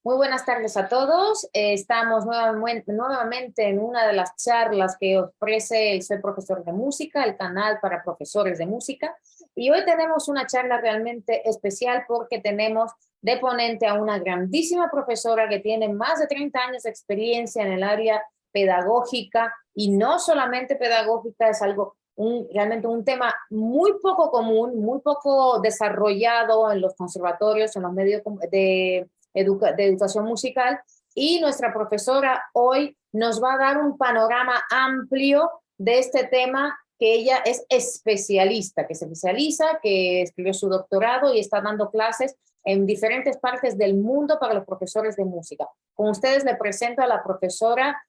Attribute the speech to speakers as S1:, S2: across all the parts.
S1: Muy buenas tardes a todos. Estamos nuevamente en una de las charlas que ofrece el Soy Profesor de Música, el canal para profesores de música. Y hoy tenemos una charla realmente especial porque tenemos de ponente a una grandísima profesora que tiene más de 30 años de experiencia en el área pedagógica, y no solamente pedagógica, es algo realmente un tema muy poco común, muy poco desarrollado en los conservatorios, en los medios de educación musical, y nuestra profesora hoy nos va a dar un panorama amplio de este tema, que ella es especialista, que se especializa, que escribió su doctorado y está dando clases en diferentes partes del mundo para los profesores de música. Con ustedes le presento a la profesora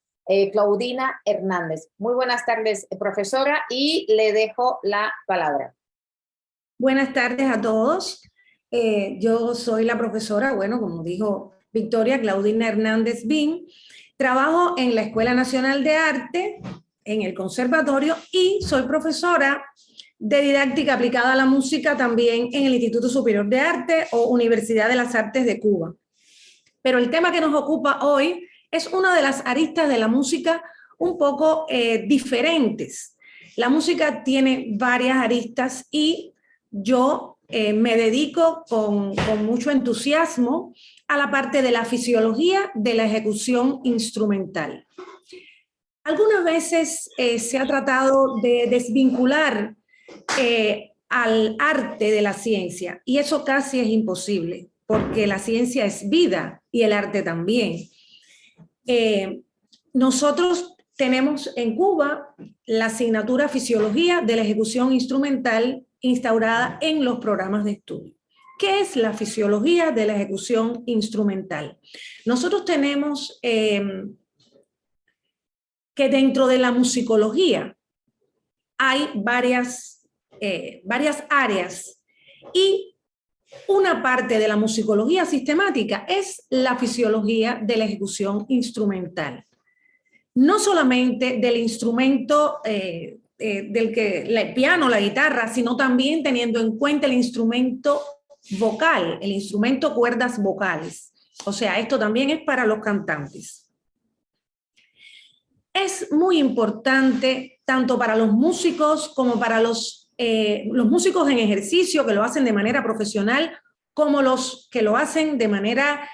S1: Claudina Hernández. Muy buenas tardes, profesora, y le dejo la palabra.
S2: Buenas tardes a todos. Yo soy la profesora, bueno, como dijo Victoria, Claudina Hernández Bin. Trabajo en la Escuela Nacional de Arte, en el Conservatorio, y soy profesora de didáctica aplicada a la música también en el Instituto Superior de Arte o Universidad de las Artes de Cuba. Pero el tema que nos ocupa hoy es una de las aristas de la música un poco diferentes. La música tiene varias aristas y yo me dedico con mucho entusiasmo a la parte de la fisiología de la ejecución instrumental. Algunas veces se ha tratado de desvincular al arte de la ciencia, y eso casi es imposible, porque la ciencia es vida y el arte también. Nosotros tenemos en Cuba la asignatura Fisiología de la Ejecución Instrumental instaurada en los programas de estudio. ¿Qué es la fisiología de la ejecución instrumental? Nosotros tenemos que dentro de la musicología hay varias áreas, y una parte de la musicología sistemática es la fisiología de la ejecución instrumental. No solamente del instrumento el piano, la guitarra, sino también teniendo en cuenta el instrumento vocal, el instrumento cuerdas vocales. O sea, esto también es para los cantantes. Es muy importante tanto para los músicos como para los músicos en ejercicio que lo hacen de manera profesional, como los que lo hacen de manera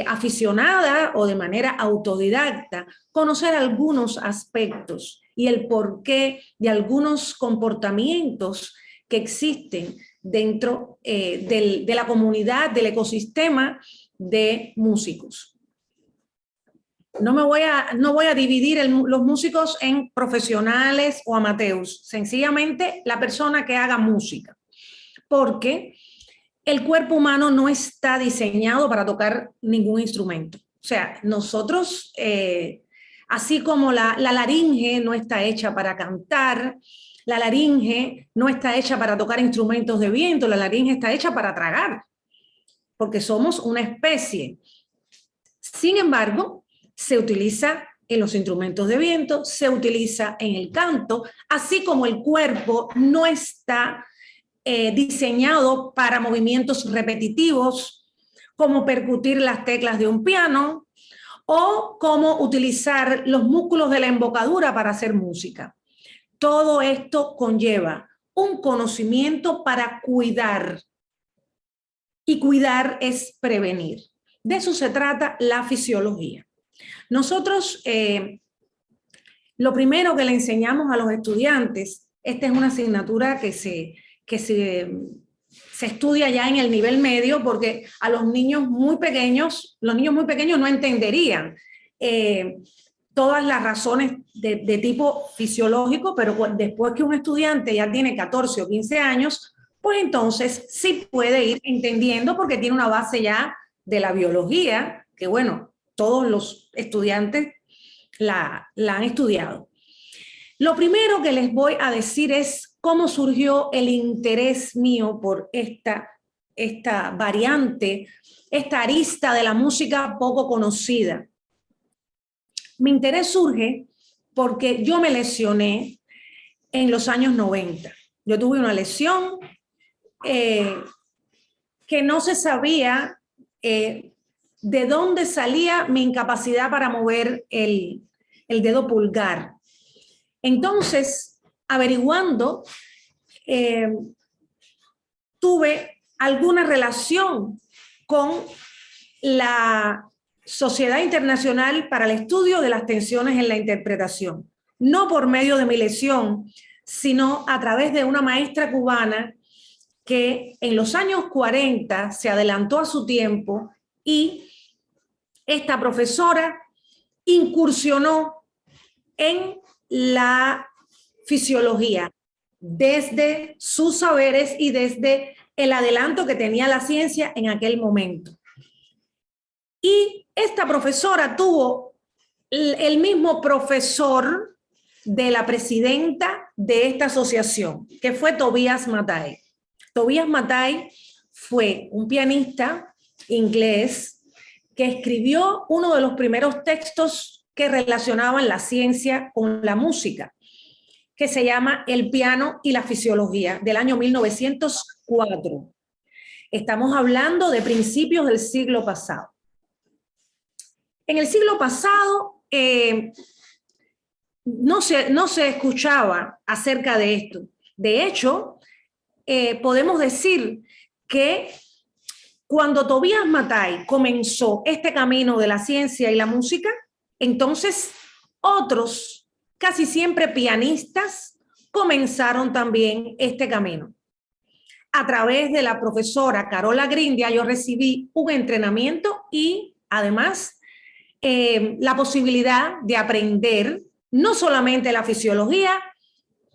S2: aficionada o de manera autodidacta, conocer algunos aspectos y el porqué de algunos comportamientos que existen dentro de la comunidad, del ecosistema de músicos. No voy a dividir los músicos en profesionales o amateurs, sencillamente la persona que haga música, porque el cuerpo humano no está diseñado para tocar ningún instrumento. O sea, nosotros, así como la laringe no está hecha para cantar, la laringe no está hecha para tocar instrumentos de viento, la laringe está hecha para tragar, porque somos una especie. Sin embargo, se utiliza en los instrumentos de viento, se utiliza en el canto, así como el cuerpo no está diseñado para movimientos repetitivos, como percutir las teclas de un piano o como utilizar los músculos de la embocadura para hacer música. Todo esto conlleva un conocimiento para cuidar, y cuidar es prevenir. De eso se trata la fisiología. Nosotros, lo primero que le enseñamos a los estudiantes, esta es una asignatura que se estudia ya en el nivel medio, porque a los niños muy pequeños no entenderían todas las razones de tipo fisiológico, pero después que un estudiante ya tiene 14 o 15 años, pues entonces sí puede ir entendiendo, porque tiene una base ya de la biología, que bueno, todos los estudiantes la han estudiado. Lo primero que les voy a decir es cómo surgió el interés mío por esta variante, esta arista de la música poco conocida. Mi interés surge porque yo me lesioné en los años 90. Yo tuve una lesión que no se sabía de dónde salía mi incapacidad para mover el dedo pulgar. Entonces, averiguando, tuve alguna relación con la Sociedad Internacional para el Estudio de las Tensiones en la Interpretación. No por medio de mi lesión, sino a través de una maestra cubana que en los años 40 se adelantó a su tiempo y esta profesora incursionó en la fisiología desde sus saberes y desde el adelanto que tenía la ciencia en aquel momento. Y esta profesora tuvo el mismo profesor de la presidenta de esta asociación, que fue Tobias Mattei. Tobias Mattei fue un pianista inglés que escribió uno de los primeros textos que relacionaban la ciencia con la música, que se llama El piano y la fisiología, del año 1904. Estamos hablando de principios del siglo pasado. En el siglo pasado no se escuchaba acerca de esto. De hecho, podemos decir que cuando Tobias Mattei comenzó este camino de la ciencia y la música, entonces otros, casi siempre pianistas, comenzaron también este camino. A través de la profesora Carola Grindia yo recibí un entrenamiento y además la posibilidad de aprender no solamente la fisiología,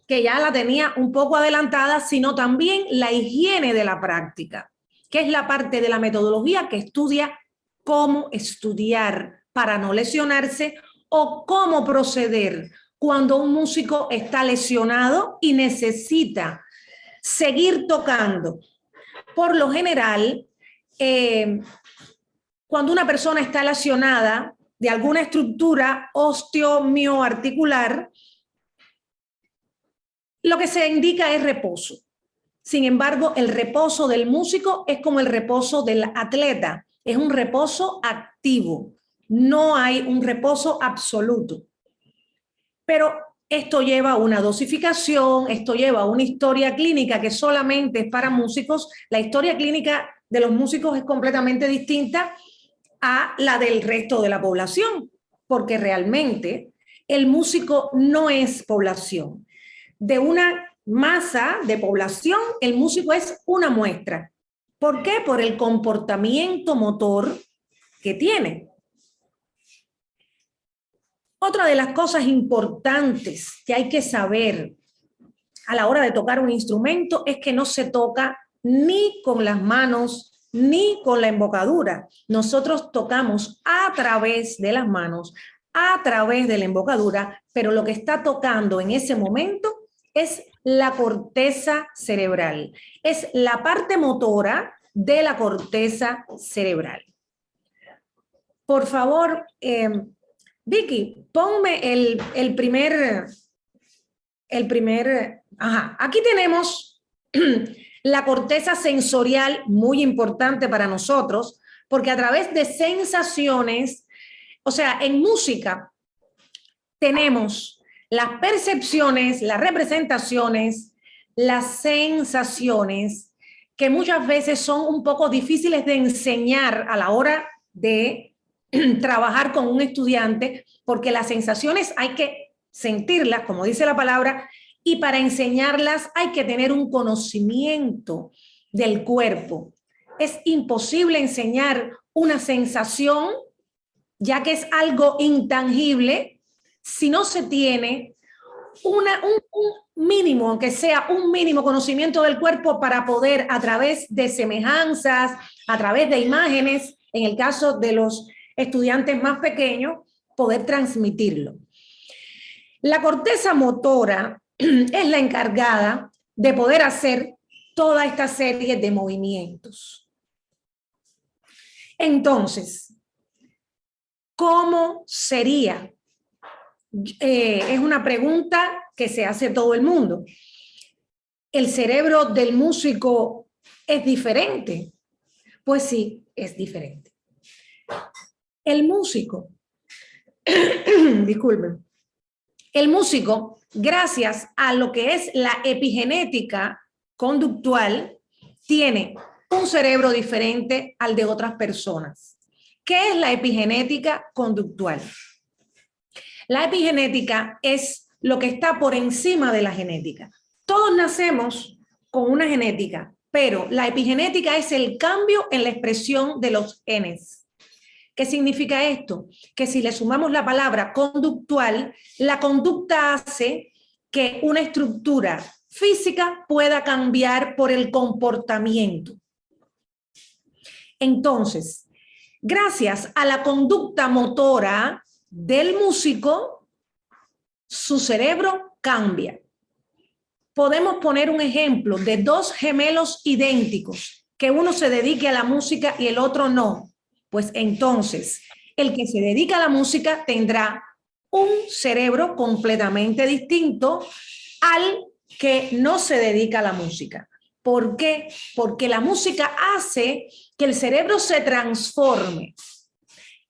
S2: que ya la tenía un poco adelantada, sino también la higiene de la práctica, que es la parte de la metodología que estudia cómo estudiar para no lesionarse o cómo proceder cuando un músico está lesionado y necesita seguir tocando. Por lo general, cuando una persona está lesionada de alguna estructura osteomioarticular, lo que se indica es reposo. Sin embargo, el reposo del músico es como el reposo del atleta, es un reposo activo, no hay un reposo absoluto. Pero esto lleva a una dosificación, esto lleva a una historia clínica que solamente es para músicos. La historia clínica de los músicos es completamente distinta a la del resto de la población, porque realmente el músico no es población. De una masa de población, el músico es una muestra. ¿Por qué? Por el comportamiento motor que tiene. Otra de las cosas importantes que hay que saber a la hora de tocar un instrumento es que no se toca ni con las manos ni con la embocadura. Nosotros tocamos a través de las manos, a través de la embocadura, pero lo que está tocando en ese momento es la corteza cerebral, es la parte motora de la corteza cerebral. Por favor, Vicky, ponme el primer, aquí tenemos la corteza sensorial, muy importante para nosotros, porque a través de sensaciones, o sea, en música tenemos las percepciones, las representaciones, las sensaciones, que muchas veces son un poco difíciles de enseñar a la hora de trabajar con un estudiante, porque las sensaciones hay que sentirlas, como dice la palabra, y para enseñarlas hay que tener un conocimiento del cuerpo. Es imposible enseñar una sensación, ya que es algo intangible, si no se tiene un mínimo, aunque sea un mínimo conocimiento del cuerpo para poder a través de semejanzas, a través de imágenes, en el caso de los estudiantes más pequeños, poder transmitirlo. La corteza motora es la encargada de poder hacer toda esta serie de movimientos. Entonces, ¿cómo sería? Es una pregunta que se hace todo el mundo. ¿El cerebro del músico es diferente? Pues sí, es diferente. El músico, disculpen, el músico, gracias a lo que es la epigenética conductual, tiene un cerebro diferente al de otras personas. ¿Qué es la epigenética conductual? La epigenética es lo que está por encima de la genética. Todos nacemos con una genética, pero la epigenética es el cambio en la expresión de los genes. ¿Qué significa esto? Que si le sumamos la palabra conductual, la conducta hace que una estructura física pueda cambiar por el comportamiento. Entonces, gracias a la conducta motora del músico, su cerebro cambia. Podemos poner un ejemplo de dos gemelos idénticos, que uno se dedique a la música y el otro no. Pues entonces, el que se dedica a la música tendrá un cerebro completamente distinto al que no se dedica a la música. ¿Por qué? Porque la música hace que el cerebro se transforme.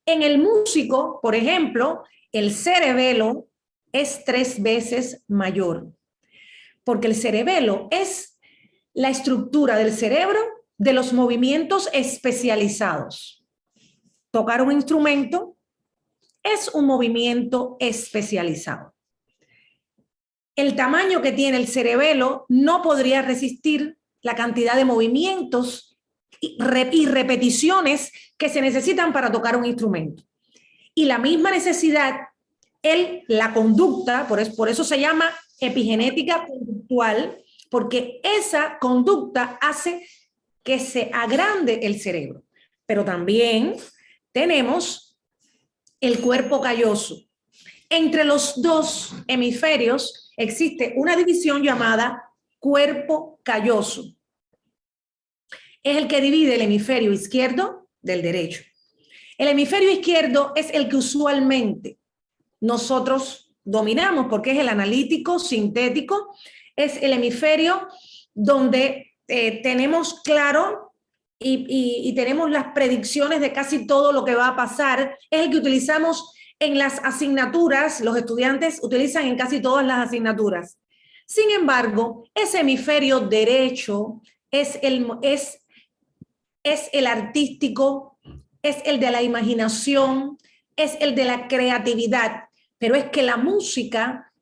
S2: En el músico, por ejemplo, el cerebelo es 3 veces mayor, porque el cerebelo es la estructura del cerebro de los movimientos especializados. Tocar un instrumento es un movimiento especializado. El tamaño que tiene el cerebelo no podría resistir la cantidad de movimientos y repeticiones que se necesitan para tocar un instrumento. Y la misma necesidad, la conducta, por eso se llama epigenética conductual, porque esa conducta hace que se agrande el cerebro. Pero también tenemos el cuerpo calloso. Entre los dos hemisferios existe una división llamada cuerpo calloso. Es el que divide el hemisferio izquierdo del derecho. El hemisferio izquierdo es el que usualmente nosotros dominamos porque es el analítico, sintético, es el hemisferio donde tenemos claro y tenemos las predicciones de casi todo lo que va a pasar. Es el que utilizamos en las asignaturas, los estudiantes utilizan en casi todas las asignaturas. Sin embargo, ese hemisferio derecho es el artístico, es el de la imaginación, es el de la creatividad, pero es que la música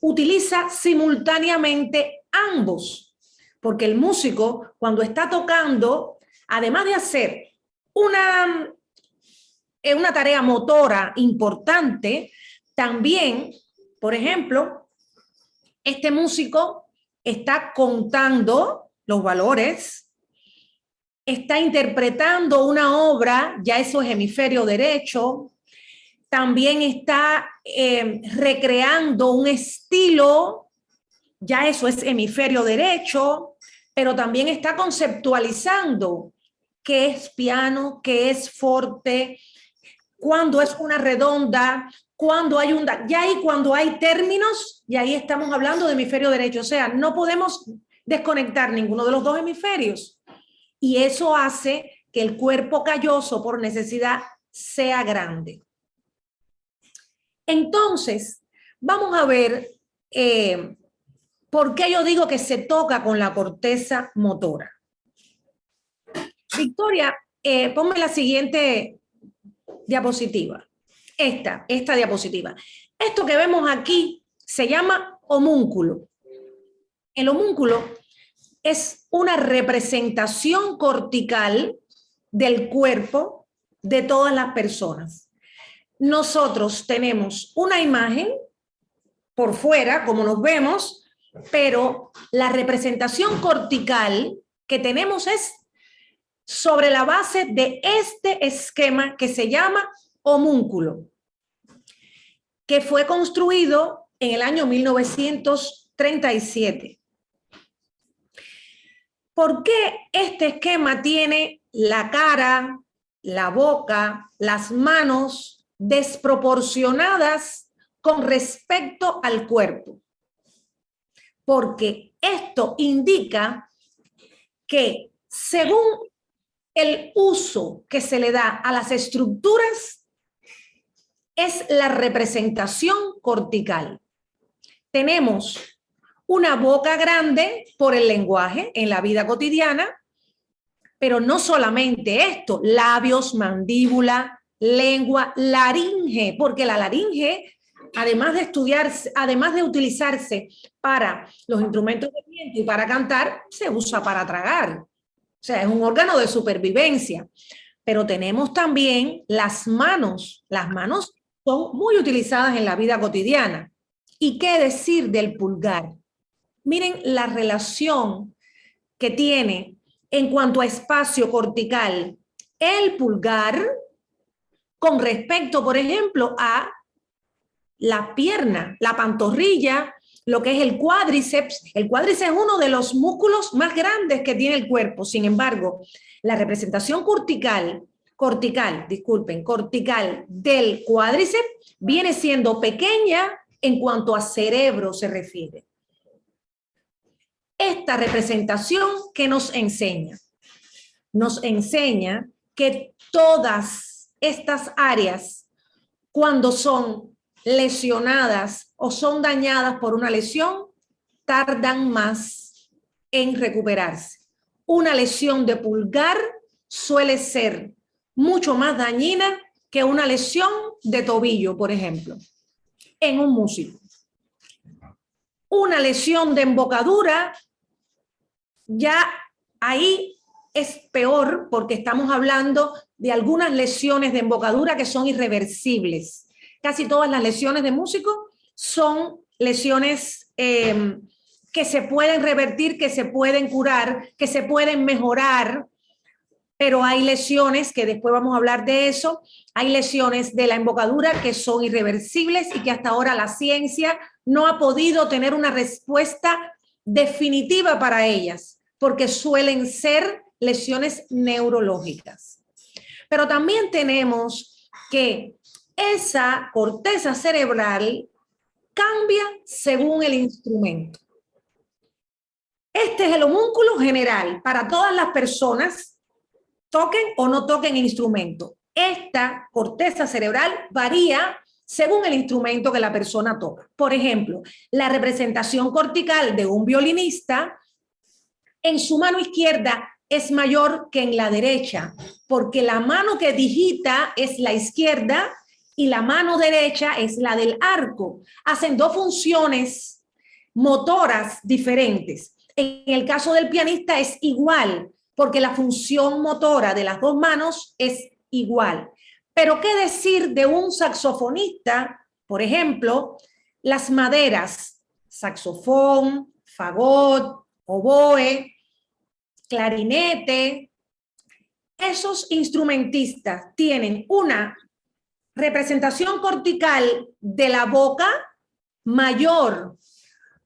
S2: utiliza simultáneamente ambos, porque el músico cuando está tocando, además de hacer una tarea motora importante, también, por ejemplo, este músico está contando los valores, está interpretando una obra, ya eso es hemisferio derecho, también está recreando un estilo, ya eso es hemisferio derecho, pero también está conceptualizando qué es piano, qué es forte, cuándo es una redonda, cuándo hay ya ahí cuando hay términos, y ahí estamos hablando de hemisferio derecho, o sea, no podemos desconectar ninguno de los dos hemisferios. Y eso hace que el cuerpo calloso por necesidad sea grande. Entonces, vamos a ver por qué yo digo que se toca con la corteza motora. Victoria, ponme la siguiente diapositiva. Esta diapositiva. Esto que vemos aquí se llama homúnculo. El homúnculo es una representación cortical del cuerpo de todas las personas. Nosotros tenemos una imagen por fuera, como nos vemos, pero la representación cortical que tenemos es sobre la base de este esquema que se llama homúnculo, que fue construido en el año 1937. ¿Por qué este esquema tiene la cara, la boca, las manos desproporcionadas con respecto al cuerpo? Porque esto indica que según el uso que se le da a las estructuras, es la representación cortical. Tenemos una boca grande por el lenguaje en la vida cotidiana, pero no solamente esto, labios, mandíbula, lengua, laringe, porque la laringe, además de estudiarse, además de utilizarse para los instrumentos de viento y para cantar, se usa para tragar. O sea, es un órgano de supervivencia. Pero tenemos también las manos. Las manos son muy utilizadas en la vida cotidiana. ¿Y qué decir del pulgar? Miren la relación que tiene en cuanto a espacio cortical el pulgar con respecto, por ejemplo, a la pierna, la pantorrilla, lo que es el cuádriceps. El cuádriceps es uno de los músculos más grandes que tiene el cuerpo. Sin embargo, la representación cortical del cuádriceps viene siendo pequeña en cuanto a cerebro se refiere. Esta representación, ¿qué nos enseña? Nos enseña que todas estas áreas, cuando son lesionadas o son dañadas por una lesión, tardan más en recuperarse. Una lesión de pulgar suele ser mucho más dañina que una lesión de tobillo, por ejemplo, en un músico. Una lesión de embocadura, ya ahí es peor porque estamos hablando de algunas lesiones de embocadura que son irreversibles. Casi todas las lesiones de músico son lesiones que se pueden revertir, que se pueden curar, que se pueden mejorar, pero hay lesiones, que después vamos a hablar de eso, hay lesiones de la embocadura que son irreversibles y que hasta ahora la ciencia no ha podido tener una respuesta definitiva para ellas, porque suelen ser lesiones neurológicas. Pero también tenemos que esa corteza cerebral cambia según el instrumento. Este es el homúnculo general para todas las personas, toquen o no toquen el instrumento. Esta corteza cerebral varía según el instrumento que la persona toca. Por ejemplo, la representación cortical de un violinista en su mano izquierda es mayor que en la derecha, porque la mano que digita es la izquierda y la mano derecha es la del arco. Hacen dos funciones motoras diferentes. En el caso del pianista es igual, porque la función motora de las dos manos es igual. Pero ¿qué decir de un saxofonista? Por ejemplo, las maderas, saxofón, fagot, oboe, clarinete. Esos instrumentistas tienen una representación cortical de la boca mayor,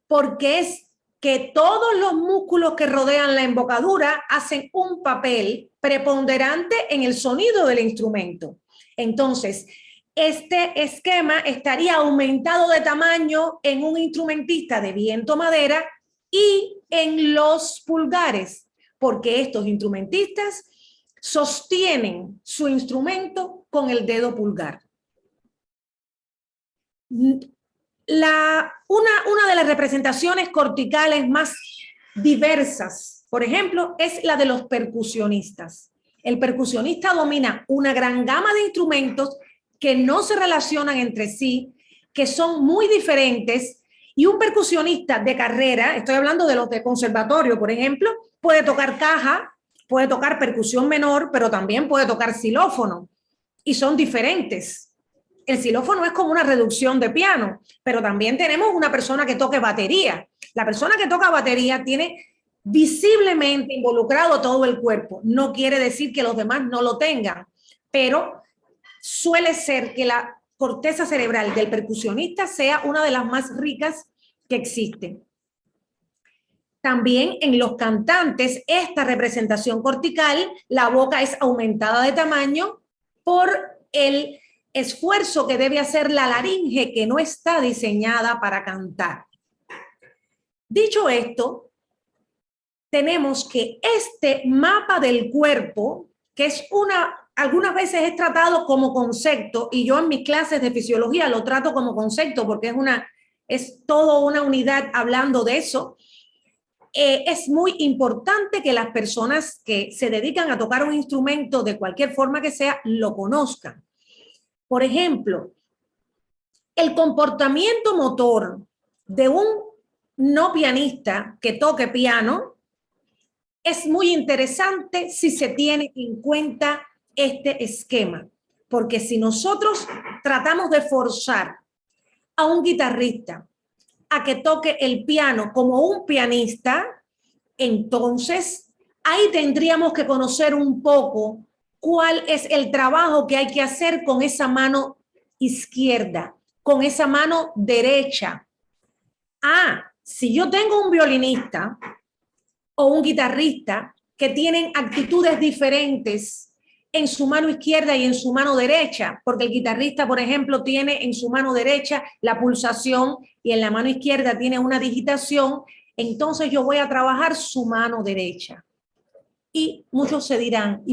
S2: porque es que todos los músculos que rodean la embocadura hacen un papel preponderante en el sonido del instrumento. Entonces, este esquema estaría aumentado de tamaño en un instrumentista de viento madera y en los pulgares, porque estos instrumentistas sostienen su instrumento con el dedo pulgar. Una de las representaciones corticales más diversas, por ejemplo, es la de los percusionistas. El percusionista domina una gran gama de instrumentos que no se relacionan entre sí, que son muy diferentes, y un percusionista de carrera, estoy hablando de los de conservatorio, por ejemplo, puede tocar caja, puede tocar percusión menor, pero también puede tocar xilófono, y son diferentes. El xilófono es como una reducción de piano, pero también tenemos una persona que toque batería. La persona que toca batería tiene visiblemente involucrado todo el cuerpo. No quiere decir que los demás no lo tengan, pero suele ser que la corteza cerebral del percusionista sea una de las más ricas que existen. También en los cantantes, esta representación cortical, la boca es aumentada de tamaño por el esfuerzo que debe hacer la laringe, que no está diseñada para cantar. Dicho esto, tenemos que este mapa del cuerpo, que es una algunas veces es tratado como concepto, y yo en mis clases de fisiología lo trato como concepto porque es toda una unidad hablando de eso. Es muy importante que las personas que se dedican a tocar un instrumento de cualquier forma que sea, lo conozcan. Por ejemplo, el comportamiento motor de un no pianista que toque piano es muy interesante si se tiene en cuenta este esquema, porque si nosotros tratamos de forzar a un guitarrista a que toque el piano como un pianista, entonces ahí tendríamos que conocer un poco cuál es el trabajo que hay que hacer con esa mano izquierda, con esa mano derecha. Si yo tengo un violinista o un guitarrista que tienen actitudes diferentes en su mano izquierda y en su mano derecha, porque el guitarrista, por ejemplo, tiene en su mano derecha la pulsación y en la mano izquierda tiene una digitación, entonces yo voy a trabajar su mano derecha. Y muchos dirán,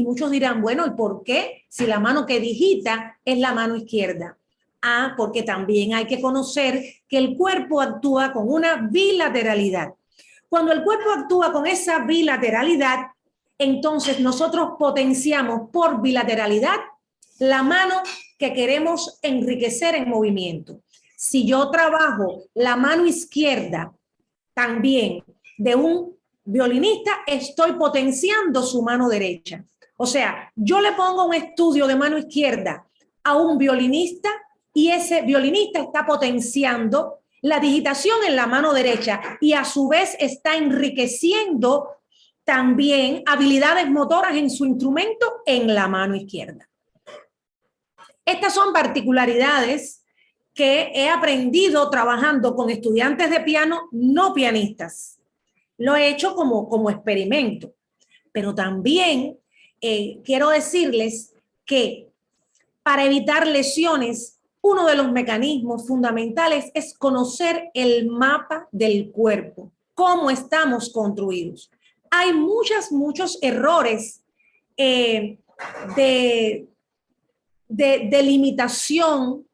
S2: bueno, ¿y por qué? Si la mano que digita es la mano izquierda. Porque también hay que conocer que el cuerpo actúa con una bilateralidad. Cuando el cuerpo actúa con esa bilateralidad, entonces nosotros potenciamos por bilateralidad la mano que queremos enriquecer en movimiento. Si yo trabajo la mano izquierda también de un violinista, estoy potenciando su mano derecha. O sea, yo le pongo un estudio de mano izquierda a un violinista y ese violinista está potenciando la digitación en la mano derecha y a su vez está enriqueciendo también habilidades motoras en su instrumento en la mano izquierda. Estas son particularidades que he aprendido trabajando con estudiantes de piano no pianistas. Lo he hecho como experimento, pero también quiero decirles que para evitar lesiones, uno de los mecanismos fundamentales es conocer el mapa del cuerpo, cómo estamos construidos. Hay muchos errores de limitación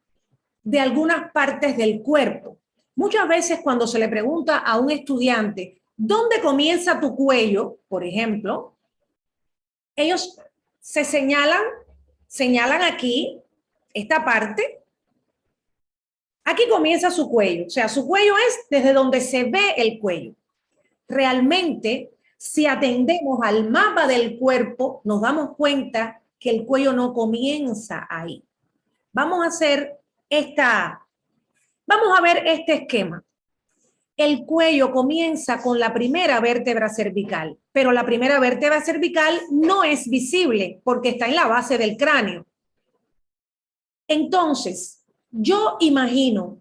S2: de algunas partes del cuerpo. Muchas veces cuando se le pregunta a un estudiante, ¿dónde comienza tu cuello? Por ejemplo, ellos se señalan aquí, esta parte. Aquí comienza su cuello. O sea, su cuello es desde donde se ve el cuello. Realmente, si atendemos al mapa del cuerpo, nos damos cuenta que el cuello no comienza ahí. Vamos a ver este esquema. El cuello comienza con la primera vértebra cervical, pero la primera vértebra cervical no es visible porque está en la base del cráneo. Entonces, yo imagino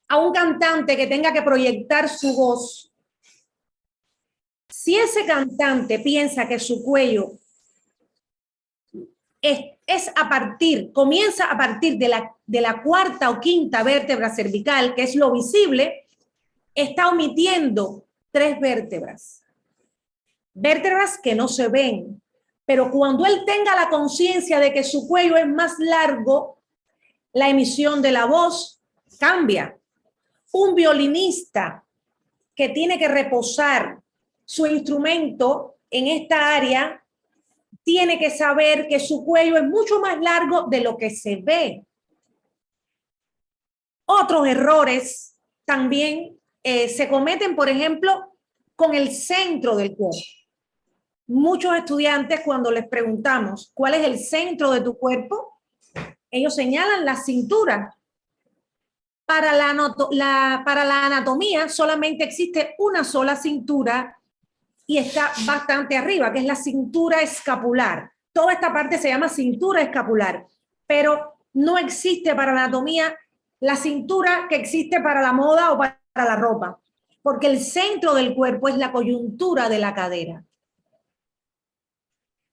S2: a un cantante que tenga que proyectar su voz. Si ese cantante piensa que su cuello comienza a partir de la cuarta o quinta vértebra cervical, que es lo visible, está omitiendo 3 vértebras. Vértebras que no se ven, pero cuando él tenga la conciencia de que su cuello es más largo, la emisión de la voz cambia. Un violinista que tiene que reposar su instrumento en esta área tiene que saber que su cuello es mucho más largo de lo que se ve. Otros errores también se cometen, por ejemplo, con el centro del cuerpo. Muchos estudiantes, cuando les preguntamos cuál es el centro de tu cuerpo, ellos señalan la cintura. Para la anatomía solamente existe una sola cintura y está bastante arriba, que es la cintura escapular. Toda esta parte se llama cintura escapular, pero no existe para la anatomía la cintura que existe para la moda o para la ropa, porque el centro del cuerpo es la coyuntura de la cadera.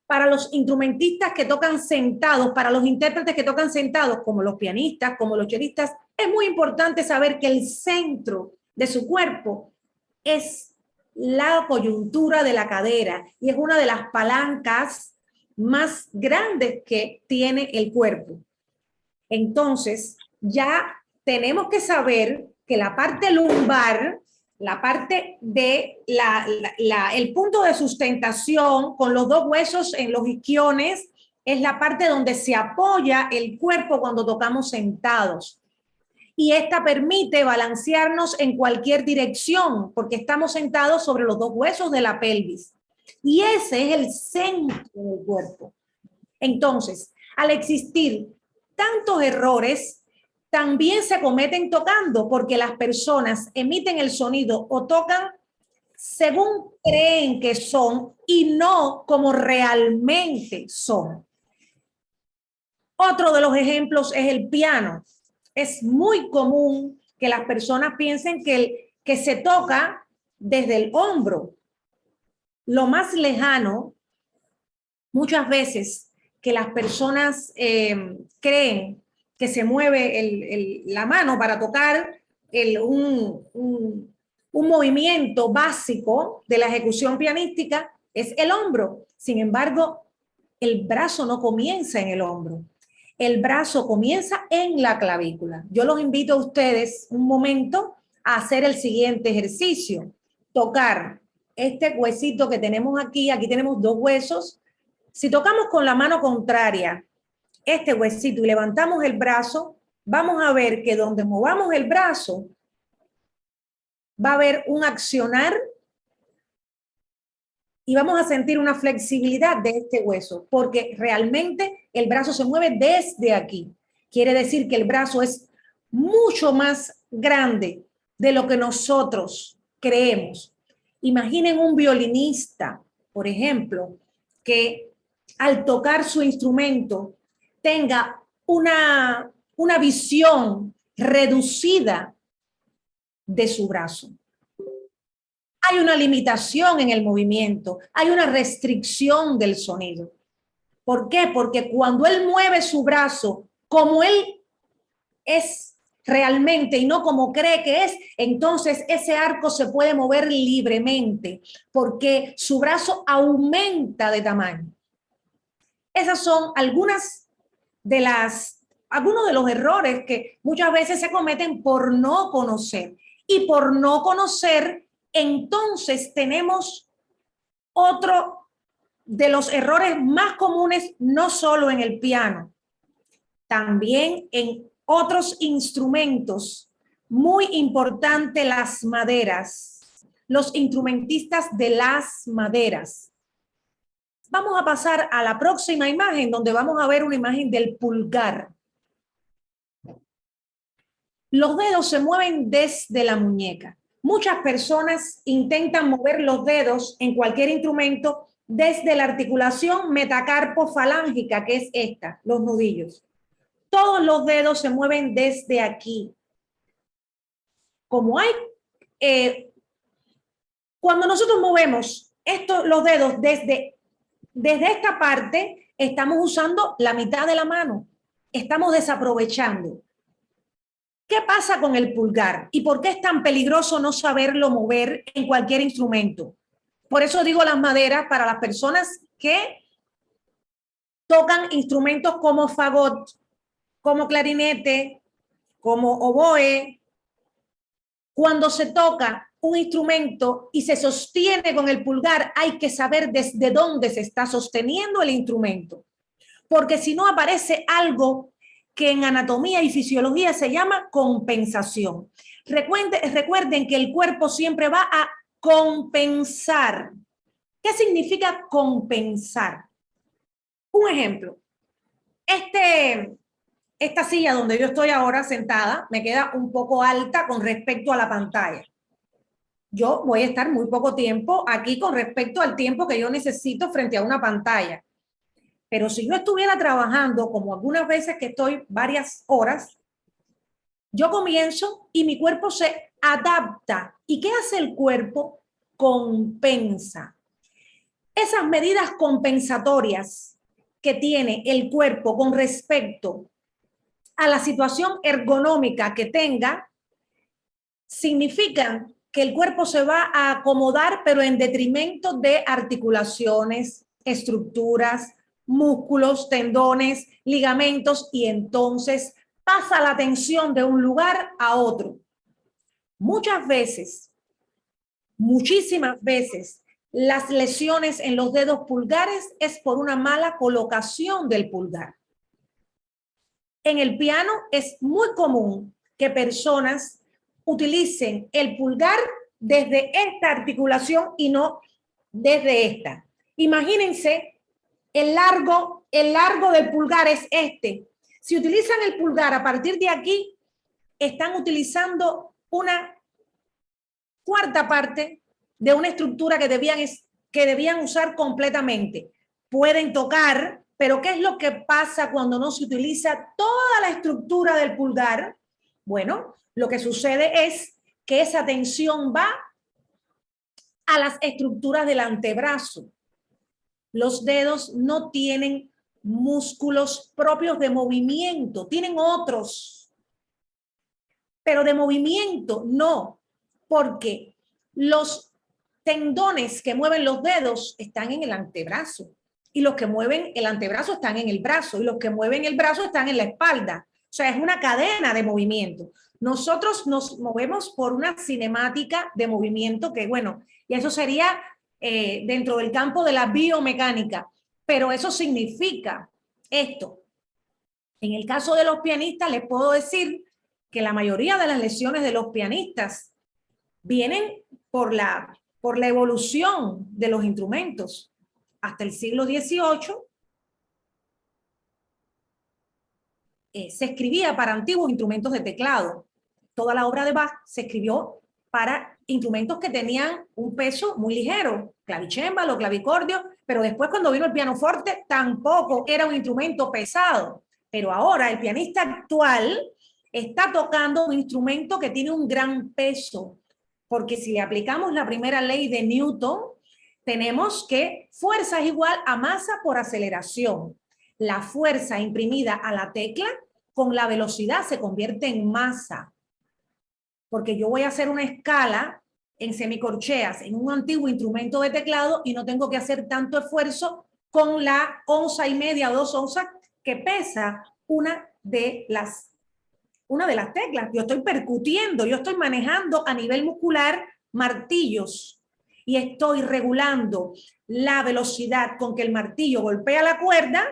S2: Para los instrumentistas que tocan sentados, para los intérpretes que tocan sentados, como los pianistas, como los chelistas, es muy importante saber que el centro de su cuerpo es la coyuntura de la cadera y es una de las palancas más grandes que tiene el cuerpo. Entonces, ya tenemos que saber que la parte lumbar, la parte de el punto de sustentación con los dos huesos en los isquiones, es la parte donde se apoya el cuerpo cuando tocamos sentados. Y esta permite balancearnos en cualquier dirección, porque estamos sentados sobre los dos huesos de la pelvis. Y ese es el centro del cuerpo. Entonces, al existir tantos errores, también se cometen tocando, porque las personas emiten el sonido o tocan según creen que son y no como realmente son. Otro de los ejemplos es el piano. Es muy común que las personas piensen que se toca desde el hombro. Lo más lejano, muchas veces, que las personas creen que se mueve la mano para tocar un movimiento básico de la ejecución pianística es el hombro. Sin embargo, el brazo no comienza en el hombro. El brazo comienza en la clavícula. Yo los invito a ustedes un momento a hacer el siguiente ejercicio. Tocar este huesito que tenemos aquí. Aquí tenemos dos huesos. Si tocamos con la mano contraria este huesito y levantamos el brazo, vamos a ver que donde movamos el brazo va a haber un accionar y vamos a sentir una flexibilidad de este hueso, porque realmente el brazo se mueve desde aquí. Quiere decir que el brazo es mucho más grande de lo que nosotros creemos. Imaginen un violinista, por ejemplo, que al tocar su instrumento tenga una visión reducida de su brazo. Hay una limitación en el movimiento, hay una restricción del sonido. ¿Por qué? Porque cuando él mueve su brazo como él es realmente y no como cree que es, entonces ese arco se puede mover libremente porque su brazo aumenta de tamaño. Esas son algunos de los errores que muchas veces se cometen por no conocer. Y por no conocer, entonces tenemos otro de los errores más comunes, no solo en el piano, también en otros instrumentos. Muy importante, las maderas, los instrumentistas de las maderas. Vamos a pasar a la próxima imagen, donde vamos a ver una imagen del pulgar. Los dedos se mueven desde la muñeca. Muchas personas intentan mover los dedos en cualquier instrumento desde la articulación metacarpofalángica, que es esta, los nudillos. Todos los dedos se mueven desde aquí. Como hay, cuando nosotros movemos los dedos desde esta parte, estamos usando la mitad de la mano. Estamos desaprovechando. ¿Qué pasa con el pulgar? ¿Y por qué es tan peligroso no saberlo mover en cualquier instrumento? Por eso digo las maderas para las personas que tocan instrumentos como fagot, como clarinete, como oboe. Cuando se toca un instrumento y se sostiene con el pulgar, hay que saber desde dónde se está sosteniendo el instrumento. Porque si no aparece algo que en anatomía y fisiología se llama compensación. Recuerden que el cuerpo siempre va a compensar. ¿Qué significa compensar? Un ejemplo. Esta silla donde yo estoy ahora sentada me queda un poco alta con respecto a la pantalla. Yo voy a estar muy poco tiempo aquí con respecto al tiempo que yo necesito frente a una pantalla. Pero si yo estuviera trabajando, como algunas veces que estoy varias horas, yo comienzo y mi cuerpo se adapta. ¿Y qué hace el cuerpo? Compensa. Esas medidas compensatorias que tiene el cuerpo con respecto a la situación ergonómica que tenga, significan que el cuerpo se va a acomodar, pero en detrimento de articulaciones, estructuras, músculos, tendones, ligamentos, y entonces pasa la tensión de un lugar a otro. Muchas veces, muchísimas veces, las lesiones en los dedos pulgares es por una mala colocación del pulgar. En el piano es muy común que personas utilicen el pulgar desde esta articulación y no desde esta. Imagínense, el largo del pulgar es este. Si utilizan el pulgar a partir de aquí, están utilizando una cuarta parte de una estructura que debían usar completamente. Pueden tocar, pero ¿qué es lo que pasa cuando no se utiliza toda la estructura del pulgar? Bueno, lo que sucede es que esa tensión va a las estructuras del antebrazo. Los dedos no tienen músculos propios de movimiento, tienen otros, pero de movimiento no, porque los tendones que mueven los dedos están en el antebrazo, y los que mueven el antebrazo están en el brazo, y los que mueven el brazo están en la espalda. O sea, es una cadena de movimiento. Nosotros nos movemos por una cinemática de movimiento que, bueno, y eso sería dentro del campo de la biomecánica, pero eso significa esto. En el caso de los pianistas, les puedo decir que la mayoría de las lesiones de los pianistas vienen por la evolución de los instrumentos. Hasta el siglo XVIII se escribía para antiguos instrumentos de teclado. Toda la obra de Bach se escribió para instrumentos que tenían un peso muy ligero, clavicémbalo, clavicordio, pero después cuando vino el pianoforte tampoco era un instrumento pesado. Pero ahora el pianista actual está tocando un instrumento que tiene un gran peso, porque si le aplicamos la primera ley de Newton, tenemos que fuerza es igual a masa por aceleración. La fuerza imprimida a la tecla con la velocidad se convierte en masa, porque yo voy a hacer una escala en semicorcheas en un antiguo instrumento de teclado y no tengo que hacer tanto esfuerzo con la 1,5 o 2 onzas que pesa una de las teclas. Yo estoy percutiendo, yo estoy manejando a nivel muscular martillos y estoy regulando la velocidad con que el martillo golpea la cuerda,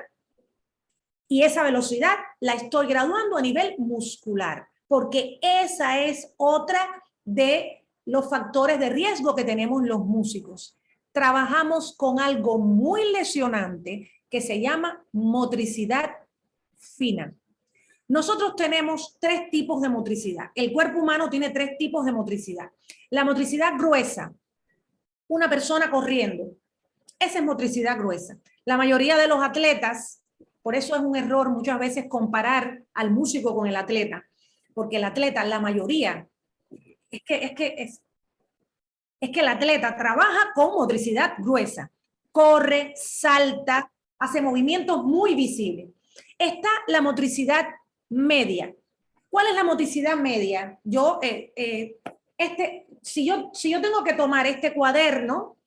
S2: y esa velocidad la estoy graduando a nivel muscular, porque esa es otra de los factores de riesgo que tenemos los músicos. Trabajamos con algo muy lesionante que se llama motricidad fina. Nosotros tenemos 3 tipos de motricidad. El cuerpo humano tiene 3 tipos de motricidad. La motricidad gruesa, una persona corriendo, esa es motricidad gruesa. La mayoría de los atletas, por eso es un error muchas veces comparar al músico con el atleta, porque el atleta, la mayoría, es que el atleta trabaja con motricidad gruesa, corre, salta, hace movimientos muy visibles. Está la motricidad media. ¿Cuál es la motricidad media? Si yo tengo que tomar este cuaderno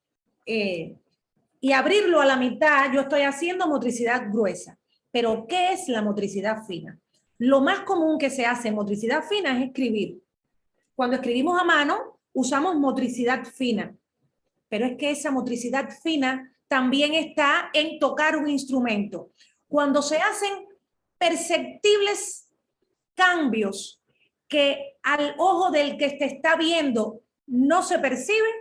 S2: y abrirlo a la mitad, yo estoy haciendo motricidad gruesa. Pero ¿qué es la motricidad fina? Lo más común que se hace en motricidad fina es escribir. Cuando escribimos a mano, usamos motricidad fina. Pero es que esa motricidad fina también está en tocar un instrumento. Cuando se hacen perceptibles cambios que al ojo del que te está viendo no se perciben,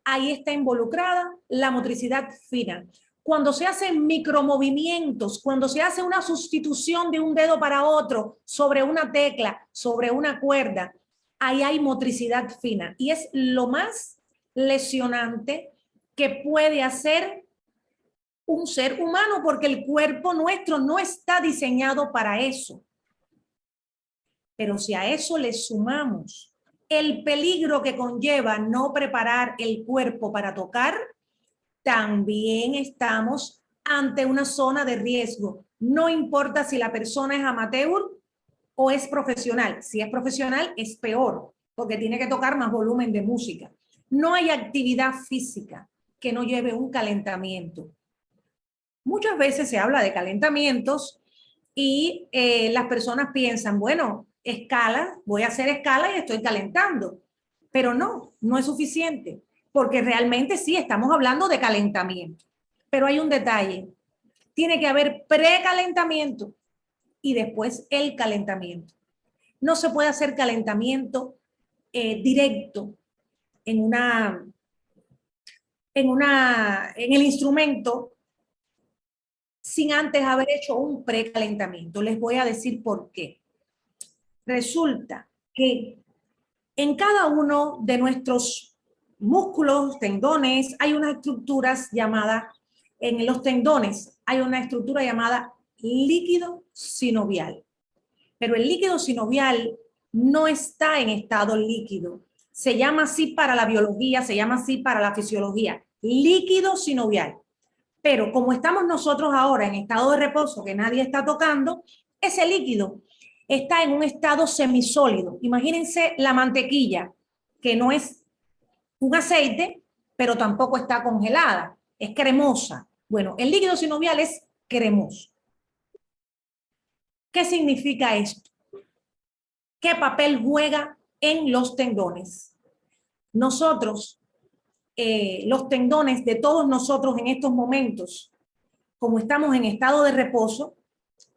S2: ahí está involucrada la motricidad fina. Cuando se hacen micromovimientos, cuando se hace una sustitución de un dedo para otro sobre una tecla, sobre una cuerda, ahí hay motricidad fina. Y es lo más lesionante que puede hacer un ser humano, porque el cuerpo nuestro no está diseñado para eso. Pero si a eso le sumamos el peligro que conlleva no preparar el cuerpo para tocar, también estamos ante una zona de riesgo. No importa si la persona es amateur o es profesional. Si es profesional es peor, porque tiene que tocar más volumen de música. No hay actividad física que no lleve un calentamiento. Muchas veces se habla de calentamientos y las personas piensan, bueno, escala, voy a hacer escala y estoy calentando. Pero no, no es suficiente, porque realmente sí estamos hablando de calentamiento. Pero hay un detalle, tiene que haber precalentamiento y después el calentamiento. No se puede hacer calentamiento directo en en el instrumento sin antes haber hecho un precalentamiento. Les voy a decir por qué. Resulta que en cada uno de nuestros músculos, tendones, hay unas estructuras llamadas, en los tendones hay una estructura llamada líquido sinovial. Pero el líquido sinovial no está en estado líquido. Se llama así para la biología, se llama así para la fisiología, líquido sinovial. Pero como estamos nosotros ahora en estado de reposo, que nadie está tocando, ese líquido está en un estado semisólido. Imagínense la mantequilla, que no es un aceite, pero tampoco está congelada, es cremosa. Bueno, el líquido sinovial es cremoso. ¿Qué significa esto? ¿Qué papel juega en los tendones? Nosotros, los tendones de todos nosotros en estos momentos, como estamos en estado de reposo,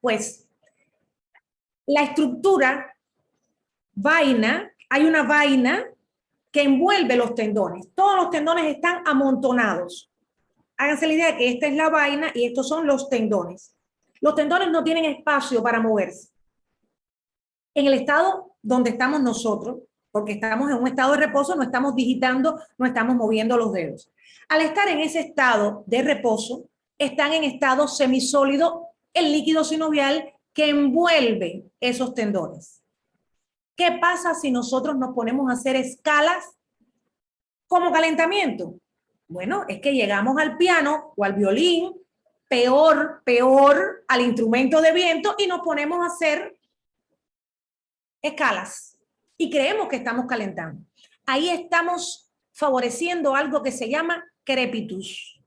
S2: pues la estructura vaina, hay una vaina que envuelve los tendones. Todos los tendones están amontonados. Háganse la idea de que esta es la vaina y estos son los tendones. Los tendones no tienen espacio para moverse. En el estado donde estamos nosotros, porque estamos en un estado de reposo, no estamos digitando, no estamos moviendo los dedos. Al estar en ese estado de reposo, están en estado semisólido el líquido sinovial que envuelve esos tendones. ¿Qué pasa si nosotros nos ponemos a hacer escalas como calentamiento? Bueno, es que llegamos al piano o al violín, peor al instrumento de viento y nos ponemos a hacer escalas y creemos que estamos calentando. Ahí estamos favoreciendo algo que se llama crepitus,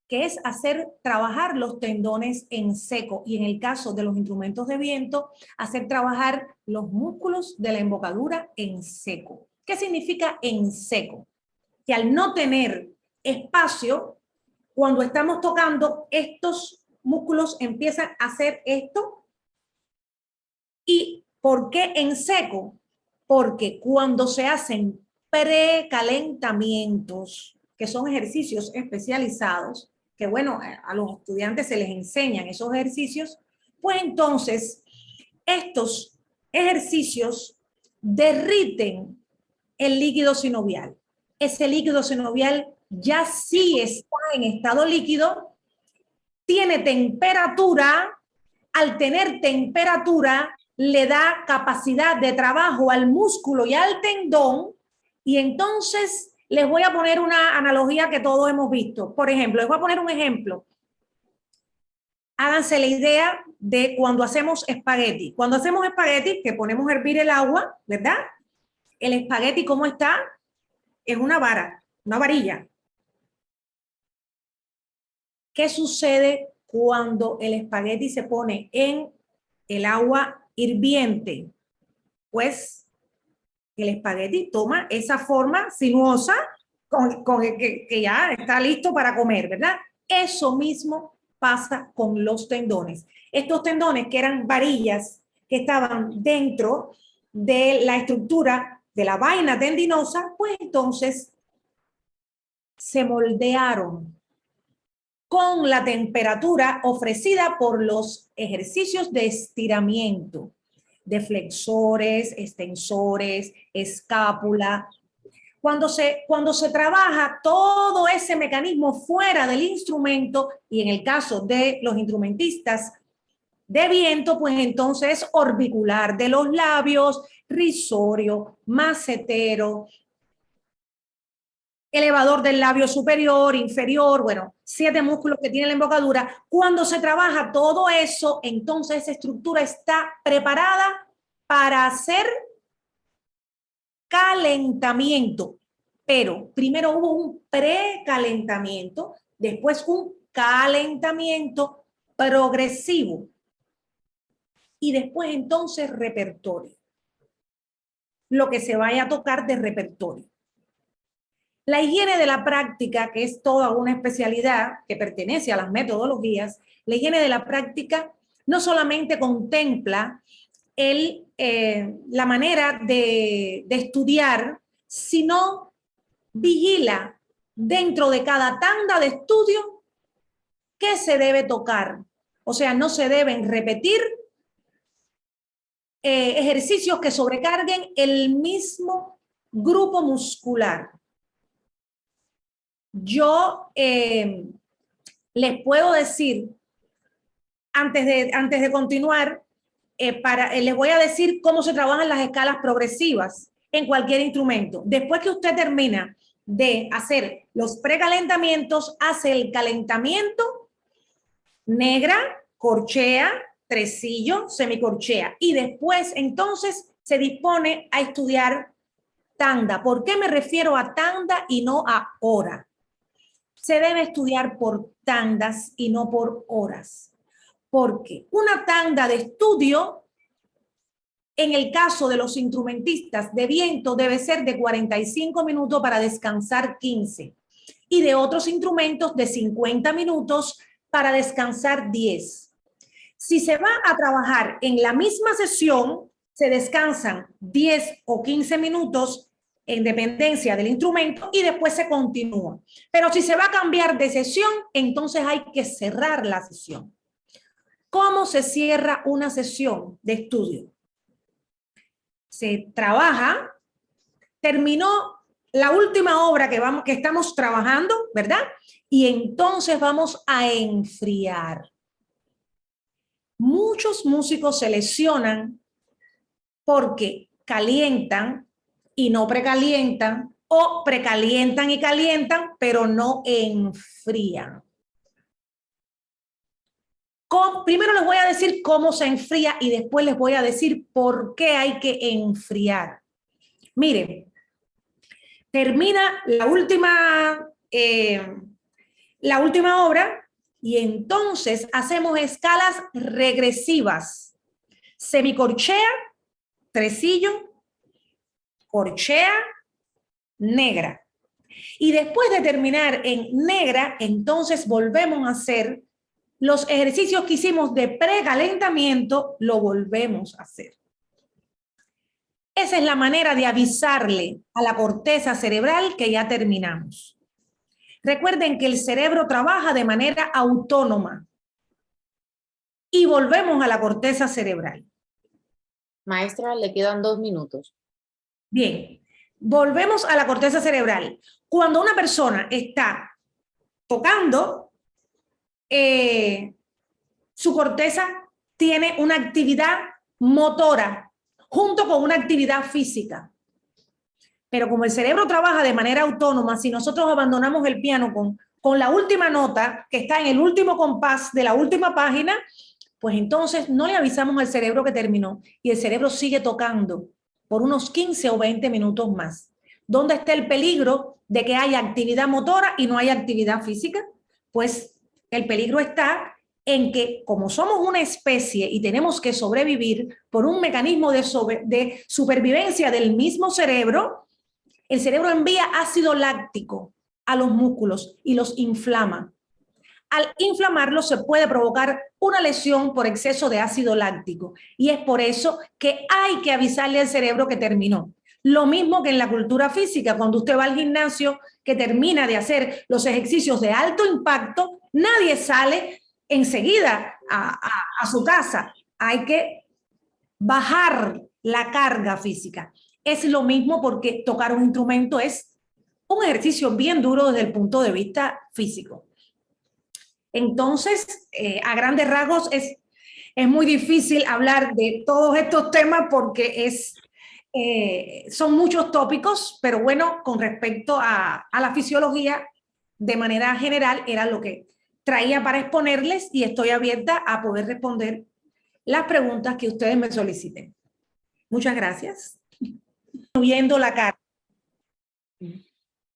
S2: que es hacer trabajar los tendones en seco y en el caso de los instrumentos de viento, hacer trabajar los músculos de la embocadura en seco. ¿Qué significa en seco? Que al no tener espacio, cuando estamos tocando, estos músculos empiezan a hacer esto. ¿Y por qué en seco? Porque cuando se hacen precalentamientos, que son ejercicios especializados, que bueno, a los estudiantes se les enseñan esos ejercicios, pues entonces estos ejercicios derriten el líquido sinovial. Ese líquido sinovial ya sí está en estado líquido, tiene temperatura, al tener temperatura le da capacidad de trabajo al músculo y al tendón, y entonces les voy a poner una analogía que todos hemos visto. Por ejemplo, les voy a poner un ejemplo. Háganse la idea de cuando hacemos espagueti. Cuando hacemos espagueti, que ponemos a hervir el agua, ¿verdad? El espagueti, ¿cómo está? Es una vara, una varilla. ¿Qué sucede cuando el espagueti se pone en el agua hirviente? Pues el espagueti toma esa forma sinuosa que ya está listo para comer, ¿verdad? Eso mismo pasa con los tendones. Estos tendones que eran varillas que estaban dentro de la estructura de la vaina tendinosa, pues entonces se moldearon con la temperatura ofrecida por los ejercicios de estiramiento, de flexores, extensores, escápula. Cuando se trabaja todo ese mecanismo fuera del instrumento, y en el caso de los instrumentistas de viento, pues entonces orbicular de los labios, risorio, macetero, elevador del labio superior, inferior, bueno, 7 músculos que tiene la embocadura. Cuando se trabaja todo eso, entonces esa estructura está preparada para hacer calentamiento. Pero primero hubo un precalentamiento, después un calentamiento progresivo. Y después entonces repertorio. Lo que se vaya a tocar de repertorio. La higiene de la práctica, que es toda una especialidad que pertenece a las metodologías, la higiene de la práctica no solamente contempla la manera de estudiar, sino vigila dentro de cada tanda de estudio qué se debe tocar. O sea, no se deben repetir ejercicios que sobrecarguen el mismo grupo muscular. Yo les puedo decir, antes de continuar, les voy a decir cómo se trabajan las escalas progresivas en cualquier instrumento. Después que usted termina de hacer los precalentamientos, hace el calentamiento, negra, corchea, tresillo, semicorchea. Y después, entonces, se dispone a estudiar tanda. ¿Por qué me refiero a tanda y no a hora? Se debe estudiar por tandas y no por horas. Porque una tanda de estudio, en el caso de los instrumentistas de viento, debe ser de 45 minutos para descansar 15. Y de otros instrumentos de 50 minutos para descansar 10. Si se va a trabajar en la misma sesión, se descansan 10 o 15 minutos en dependencia del instrumento y después se continúa. Pero si se va a cambiar de sesión, entonces hay que cerrar la sesión. ¿Cómo se cierra una sesión de estudio? Se trabaja, terminó la última obra que estamos trabajando, ¿verdad? Y entonces vamos a enfriar. Muchos músicos se lesionan porque calientan y no precalientan, o precalientan y calientan, pero no enfrían. Primero les voy a decir cómo se enfría y después les voy a decir por qué hay que enfriar. Miren, termina la última obra y entonces hacemos escalas regresivas. Semicorchea, tresillo, corchea, negra. Y después de terminar en negra, entonces volvemos a hacer los ejercicios que hicimos de precalentamiento, lo volvemos a hacer. Esa es la manera de avisarle a la corteza cerebral que ya terminamos. Recuerden que el cerebro trabaja de manera autónoma. Y volvemos a la corteza cerebral.
S1: Maestra, le quedan 2 minutos.
S2: Bien, volvemos a la corteza cerebral. Cuando una persona está tocando, su corteza tiene una actividad motora junto con una actividad física. Pero como el cerebro trabaja de manera autónoma, si nosotros abandonamos el piano con la última nota que está en el último compás de la última página, pues entonces no le avisamos al cerebro que terminó y el cerebro sigue tocando por unos 15 o 20 minutos más. ¿Dónde está el peligro de que haya actividad motora y no haya actividad física? Pues el peligro está en que, como somos una especie y tenemos que sobrevivir por un mecanismo de supervivencia del mismo cerebro, el cerebro envía ácido láctico a los músculos y los inflama. Al inflamarlo se puede provocar una lesión por exceso de ácido láctico y es por eso que hay que avisarle al cerebro que terminó. Lo mismo que en la cultura física, cuando usted va al gimnasio que termina de hacer los ejercicios de alto impacto, nadie sale enseguida a su casa. Hay que bajar la carga física. Es lo mismo porque tocar un instrumento es un ejercicio bien duro desde el punto de vista físico. Entonces, a grandes rasgos, es muy difícil hablar de todos estos temas porque son muchos tópicos, pero bueno, con respecto a la fisiología, de manera general, era lo que traía para exponerles y estoy abierta a poder responder las preguntas que ustedes me soliciten. Muchas gracias. Viendo la cara.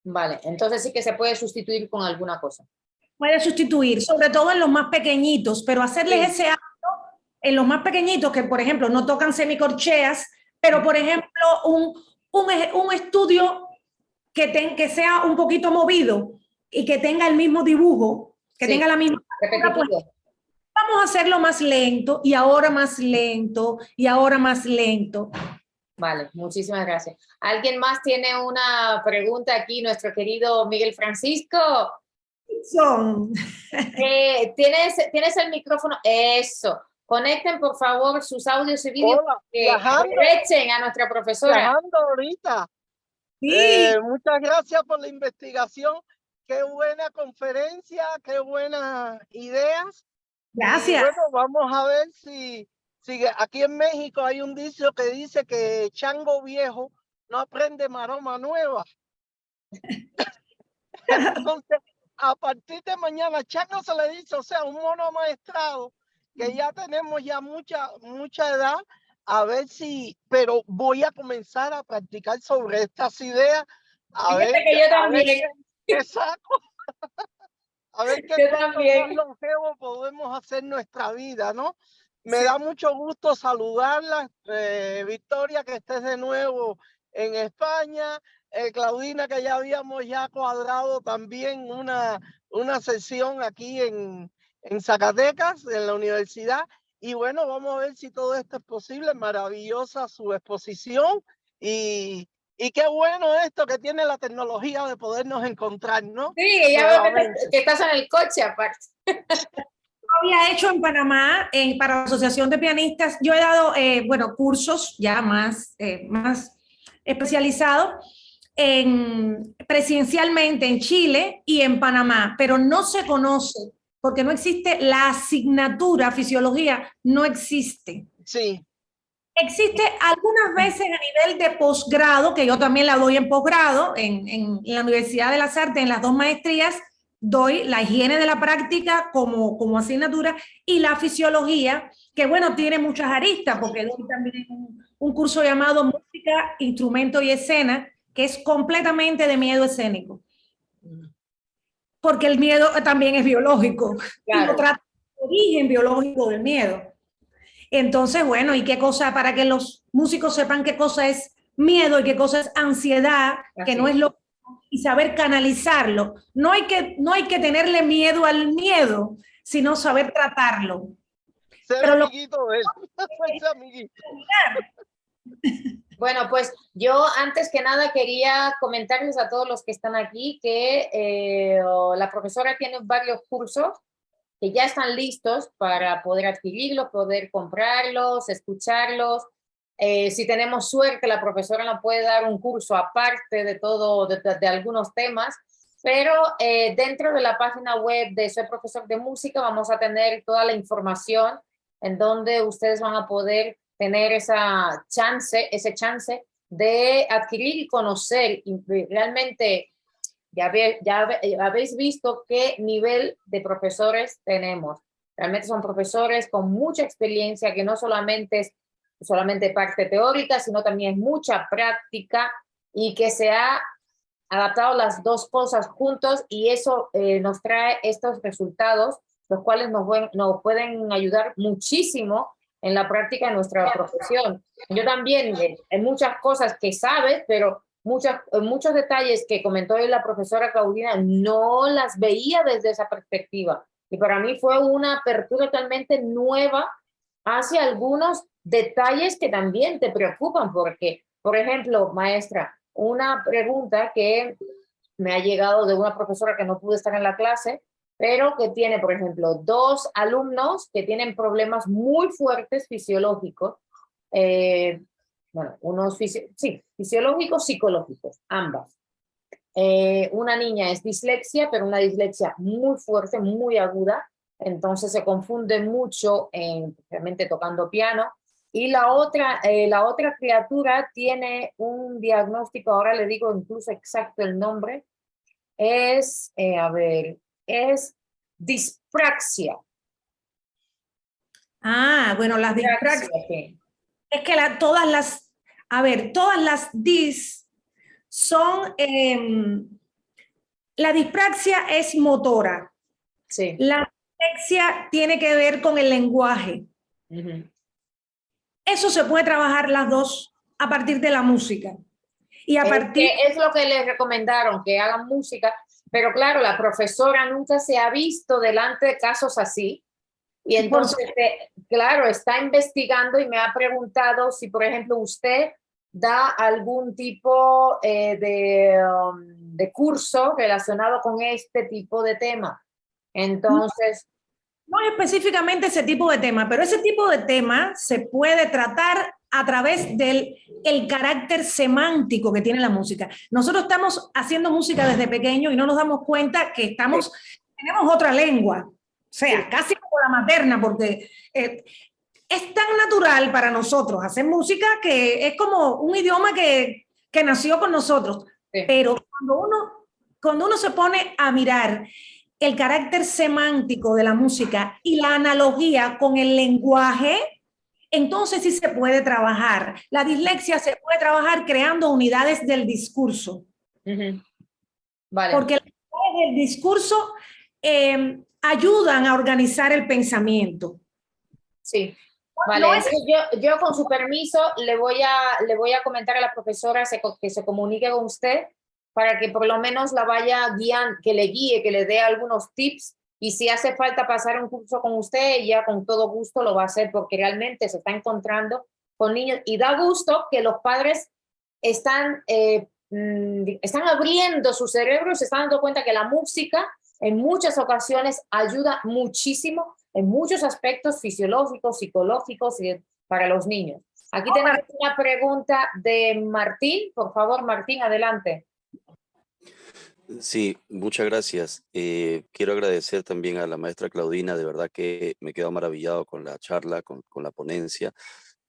S1: Vale, entonces sí que se puede sustituir con alguna cosa.
S2: puede sustituir, sobre todo en los más pequeñitos, pero hacerles
S1: Sí.
S2: ese acto en los más pequeñitos que, por ejemplo, no tocan semicorcheas, pero, por ejemplo, un estudio que sea un poquito movido y que tenga el mismo dibujo, que tenga
S1: Sí,
S2: la misma altura, pues
S1: repetitivo.
S2: vamos a hacerlo más lento y ahora más lento y ahora más lento.
S1: Vale, muchísimas gracias. ¿Alguien más tiene una pregunta aquí? Nuestro querido Miguel Francisco.
S2: Son.
S1: ¿Tienes el micrófono? Eso. Conecten, por favor, sus audios y vídeos
S3: Hola,
S1: que aprovechen a nuestra profesora.
S3: viajando ahorita.
S2: Sí,
S3: Muchas gracias por la investigación. Qué buena conferencia, qué buenas ideas. Y
S2: gracias.
S3: bueno, vamos a ver si aquí en México hay un dicho que dice que chango viejo no aprende maroma nueva. Entonces, a partir de mañana, chango se le dice, o sea, un mono amaestrado, que ya tenemos ya mucha edad, a ver si, pero voy a comenzar a practicar sobre estas ideas, a
S1: Fíjate
S3: ver,
S1: que yo
S3: a ver
S1: también.
S3: qué saco, a ver qué
S1: Yo
S3: tanto más
S1: también.
S3: longevo podemos hacer nuestra vida, ¿no? Me
S1: Sí.
S3: da mucho gusto saludarla, Victoria, que estés de nuevo en España, Claudina, que ya habíamos ya cuadrado también una sesión aquí en Zacatecas, en la universidad. Y bueno, vamos a ver si todo esto es posible. Maravillosa su exposición y qué bueno esto que tiene la tecnología de podernos encontrar, ¿no?
S1: Sí, ya veo
S3: Nuevamente.
S1: que estás en el coche aparte.
S2: Había hecho en Panamá, para la Asociación de Pianistas, yo he dado, bueno, cursos ya más especializados presidencialmente en Chile y en Panamá, pero no se conoce porque no existe la asignatura fisiología, no existe.
S3: Sí.
S2: Existe algunas veces a nivel de posgrado, que yo también la doy en posgrado, en la Universidad de las Artes, en las 2 maestrías, doy la higiene de la práctica como asignatura y la fisiología, que bueno, tiene muchas aristas, porque doy también un curso llamado Música, Instrumento y Escena, que es completamente de miedo escénico, porque el miedo también es biológico, y lo
S1: Claro.
S2: trata el origen biológico del miedo. Entonces, bueno, ¿y qué cosa? Para que los músicos sepan qué cosa es miedo y qué cosa es ansiedad, que
S1: Así
S2: no es
S1: es.
S2: lo y saber canalizarlo. No hay que tenerle miedo al miedo, sino saber tratarlo.
S3: Ser
S2: Pero lo
S3: amiguito de él. Ser amiguito.
S1: Bueno, pues yo antes que nada quería comentarles a todos los que están aquí que la profesora tiene varios cursos que ya están listos para poder adquirirlos, poder comprarlos, escucharlos. Si tenemos suerte, la profesora nos puede dar un curso aparte de todo, de algunos temas, pero dentro de la página web de Soy Profesor de Música vamos a tener toda la información en donde ustedes van a poder tener ese chance de adquirir y conocer y realmente ya habéis visto qué nivel de profesores tenemos. Realmente son profesores con mucha experiencia, que no solamente es solamente parte teórica, sino también mucha práctica y que se ha adaptado las dos cosas juntos y eso nos trae estos resultados, los cuales nos pueden ayudar muchísimo en la práctica de nuestra profesión. Yo también, hay muchas cosas que sabes, pero muchos detalles que comentó hoy la profesora Claudina no las veía desde esa perspectiva. Y para mí fue una apertura totalmente nueva hacia algunos detalles que también te preocupan, porque, por ejemplo, maestra, una pregunta que me ha llegado de una profesora que no pudo estar en la clase, pero que tiene, por ejemplo, 2 alumnos que tienen problemas muy fuertes fisiológicos, bueno, fisiológicos, psicológicos, ambas. Una niña es dislexia, pero una dislexia muy fuerte, muy aguda, entonces se confunde mucho, realmente tocando piano. Y la otra criatura tiene un diagnóstico, ahora le digo incluso exacto el nombre, es dispraxia.
S2: bueno, las dispraxias,
S1: Sí.
S2: es que todas las dis son, la dispraxia es motora,
S1: Sí.
S2: La dislexia tiene que ver con el lenguaje. Eso se puede trabajar las dos a partir de la música. Y a partir...
S1: Es lo que les recomendaron, que hagan música, pero claro, la profesora nunca se ha visto delante de casos así. Y entonces, claro, está investigando y me ha preguntado si, por ejemplo, usted da algún tipo de curso relacionado con este tipo de tema. Entonces...
S2: No específicamente ese tipo de tema, pero ese tipo de tema se puede tratar a través del carácter semántico que tiene la música. Nosotros estamos haciendo música desde pequeño y no nos damos cuenta que tenemos otra lengua, o sea, casi como la materna, porque es tan natural para nosotros hacer música que es como un idioma que nació con nosotros. Pero cuando uno se pone a mirar el carácter semántico de la música y la analogía con el lenguaje, entonces sí se puede trabajar. La dislexia se puede trabajar creando unidades del discurso.
S1: Vale.
S2: Porque las unidades del discurso ayudan a organizar el pensamiento.
S1: Sí. Vale, entonces yo con su permiso le voy a comentar a la profesora que se comunique con usted para que por lo menos la vaya guiando, que le guíe, que le dé algunos tips, y si hace falta pasar un curso con usted, ella con todo gusto lo va a hacer, porque realmente se está encontrando con niños, y da gusto que los padres están abriendo su cerebro, se están dando cuenta que la música en muchas ocasiones ayuda muchísimo en muchos aspectos fisiológicos, psicológicos y para los niños. Aquí tenemos una pregunta de Martín. Por favor, Martín, adelante.
S4: Sí, muchas gracias. Quiero agradecer también a la maestra Claudina, de verdad que me quedo maravillado con la charla, con la ponencia,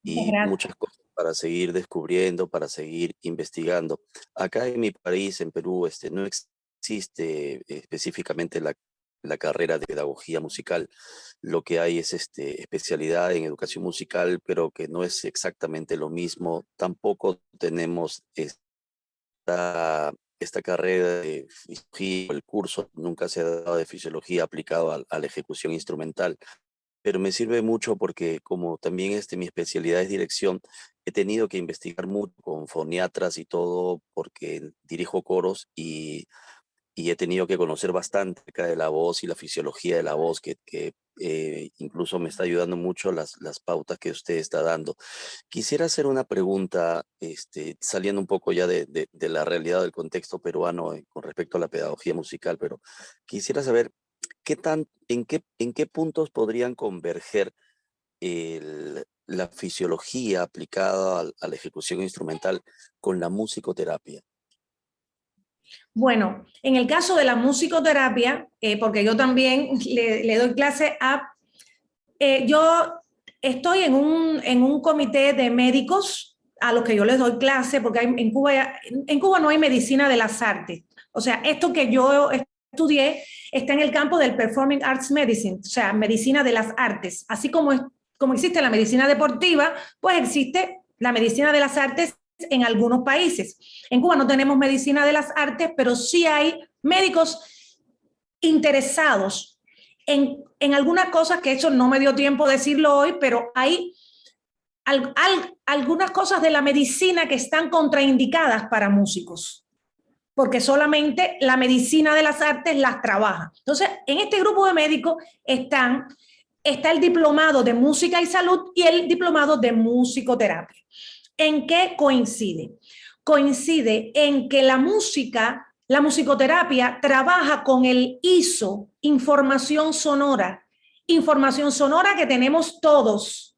S4: y muchas cosas para seguir descubriendo, para seguir investigando. Acá en mi país, en Perú, no existe específicamente la carrera de pedagogía musical. Lo que hay es especialidad en educación musical, pero que no es exactamente lo mismo. Tampoco tenemos esta carrera de fisiología, el curso nunca se ha dado de fisiología aplicado a la ejecución instrumental, pero me sirve mucho porque como también mi especialidad es dirección, he tenido que investigar mucho con foniatras y todo porque dirijo coros y he tenido que conocer bastante acerca de la voz y la fisiología de la voz, que incluso me está ayudando mucho las pautas que usted está dando. Quisiera hacer una pregunta, saliendo un poco ya de la realidad del contexto peruano con respecto a la pedagogía musical, pero quisiera saber en qué puntos podrían converger la fisiología aplicada a la ejecución instrumental con la musicoterapia.
S2: Bueno, en el caso de la musicoterapia, porque yo también le doy clase yo estoy en un comité de médicos a los que yo les doy clase, porque en Cuba no hay medicina de las artes. O sea, esto que yo estudié está en el campo del Performing Arts Medicine, o sea, medicina de las artes. Así como existe la medicina deportiva, pues existe la medicina de las artes en algunos países. En Cuba no tenemos medicina de las artes, pero sí hay médicos interesados en algunas cosas, que eso no me dio tiempo decirlo hoy, pero hay algunas cosas de la medicina que están contraindicadas para músicos, porque solamente la medicina de las artes las trabaja. Entonces, en este grupo de médicos está el diplomado de música y salud y el diplomado de musicoterapia. ¿En qué coincide? Coincide en que la musicoterapia trabaja con el ISO, información sonora que tenemos todos.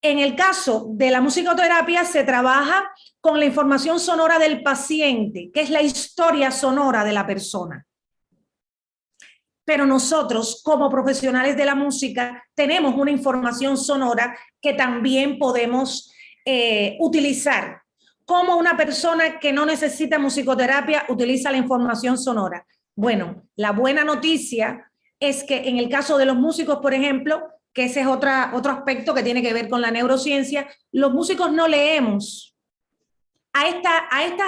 S2: En el caso de la musicoterapia se trabaja con la información sonora del paciente, que es la historia sonora de la persona. Pero nosotros, como profesionales de la música, tenemos una información sonora que también podemos utilizar. ¿Cómo una persona que no necesita musicoterapia utiliza la información sonora? Bueno, la buena noticia es que en el caso de los músicos, por ejemplo, que ese es otro aspecto que tiene que ver con la neurociencia, los músicos no leemos. A estas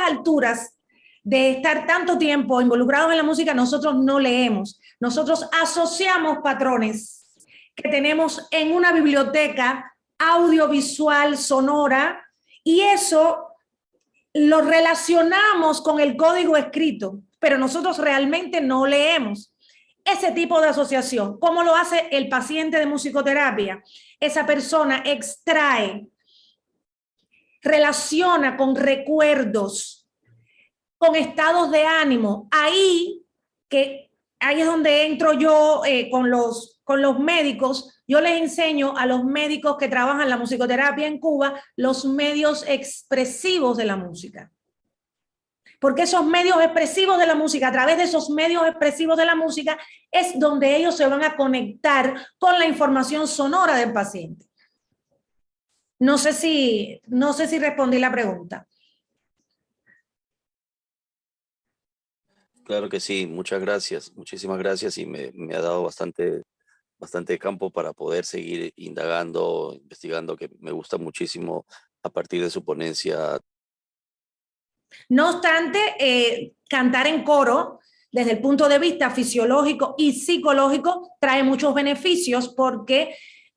S2: alturas de estar tanto tiempo involucrados en la música, nosotros no leemos. nosotros asociamos patrones que tenemos en una biblioteca audiovisual, sonora, y eso lo relacionamos con el código escrito, pero nosotros realmente no leemos. Ese tipo de asociación, ¿cómo lo hace el paciente de musicoterapia? Esa persona extrae, relaciona con recuerdos, con estados de ánimo. Ahí es donde entro yo con los médicos. Yo les enseño a los médicos que trabajan la musicoterapia en Cuba los medios expresivos de la música. Porque esos medios expresivos de la música, a través de esos medios expresivos de la música, es donde ellos se van a conectar con la información sonora del paciente. No sé si respondí la pregunta.
S4: Claro que sí, muchas gracias, muchísimas gracias, y me ha dado bastante campo para poder seguir indagando, investigando, que me gusta muchísimo a partir de su ponencia.
S2: No obstante, cantar en coro, desde el punto de vista fisiológico y psicológico, trae muchos beneficios, porque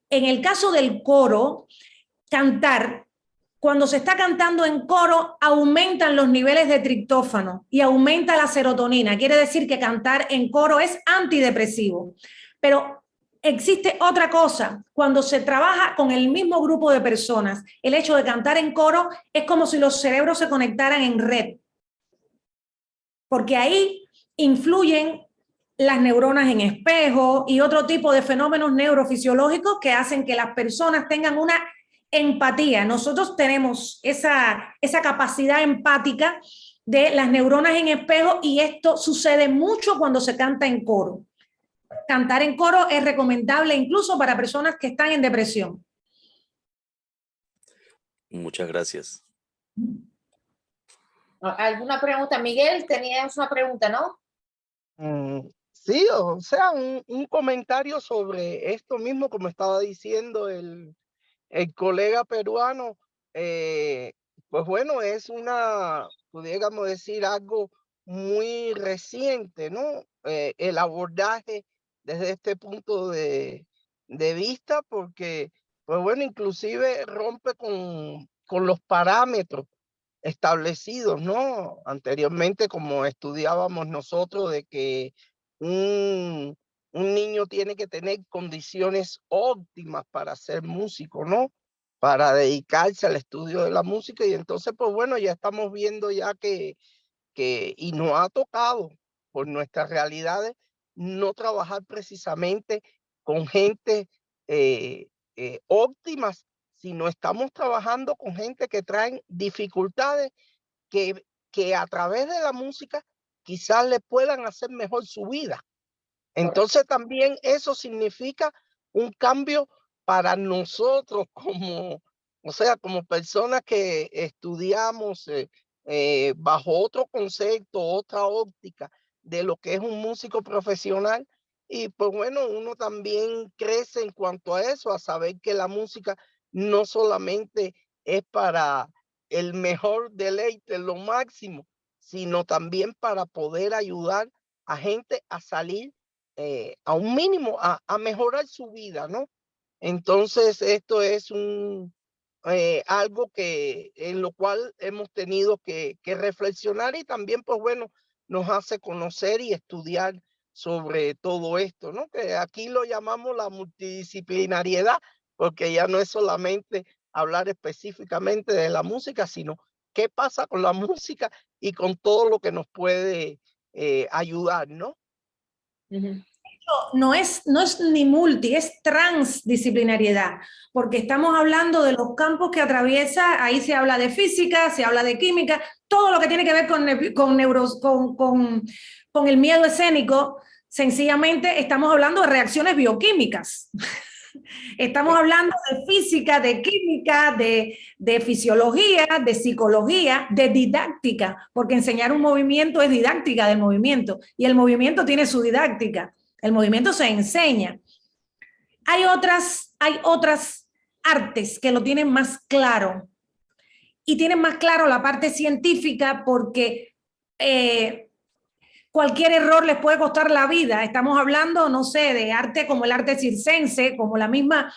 S2: en el caso del coro, cuando se está cantando en coro, aumentan los niveles de triptófano y aumenta la serotonina. Quiere decir que cantar en coro es antidepresivo. Pero existe otra cosa. Cuando se trabaja con el mismo grupo de personas, el hecho de cantar en coro es como si los cerebros se conectaran en red. Porque ahí influyen las neuronas en espejo y otro tipo de fenómenos neurofisiológicos que hacen que las personas tengan una empatía. Nosotros tenemos esa capacidad empática de las neuronas en espejo, y esto sucede mucho cuando se canta en coro. Cantar en coro es recomendable incluso para personas que están en depresión.
S4: Muchas gracias.
S1: ¿Alguna pregunta? Miguel, tenías una pregunta, ¿no?
S3: Sí, o sea, un comentario sobre esto mismo, como estaba diciendo el colega peruano. Pues bueno, es pudiéramos decir, algo muy reciente, ¿no? El abordaje desde este punto de vista, porque, pues bueno, inclusive rompe con los parámetros establecidos, ¿no? Anteriormente, como estudiábamos nosotros, de que un, un niño tiene que tener condiciones óptimas para ser músico, ¿no? Para dedicarse al estudio de la música. Y entonces, pues bueno, ya estamos viendo ya y nos ha tocado por nuestras realidades no trabajar precisamente con gente óptimas, sino estamos trabajando con gente que traen dificultades que a través de la música quizás le puedan hacer mejor su vida. Entonces también eso significa un cambio para nosotros o sea, como personas que estudiamos bajo otro concepto, otra óptica de lo que es un músico profesional. Y pues bueno, uno también crece en cuanto a eso, a saber que la música no solamente es para el mejor deleite, lo máximo, sino también para poder ayudar a gente a salir a un mínimo, a mejorar su vida, ¿no? Entonces, esto es algo en lo cual hemos tenido que reflexionar, y también, pues bueno, nos hace conocer y estudiar sobre todo esto, ¿no? Que aquí lo llamamos la multidisciplinariedad, porque ya no es solamente hablar específicamente de la música, sino qué pasa con la música y con todo lo que nos puede ayudar, ¿no?
S2: No es ni multi, es transdisciplinariedad, porque estamos hablando de los campos que atraviesa. Ahí se habla de física, se habla de química, todo lo que tiene que ver con el miedo escénico. Sencillamente estamos hablando de reacciones bioquímicas. Estamos hablando de física, de química, de fisiología, de psicología, de didáctica, porque enseñar un movimiento es didáctica del movimiento, y el movimiento tiene su didáctica. El movimiento se enseña. Hay otras artes que lo tienen más claro, y tienen más claro la parte científica, porque cualquier error les puede costar la vida. Estamos hablando, no sé, de arte como el arte circense, como la misma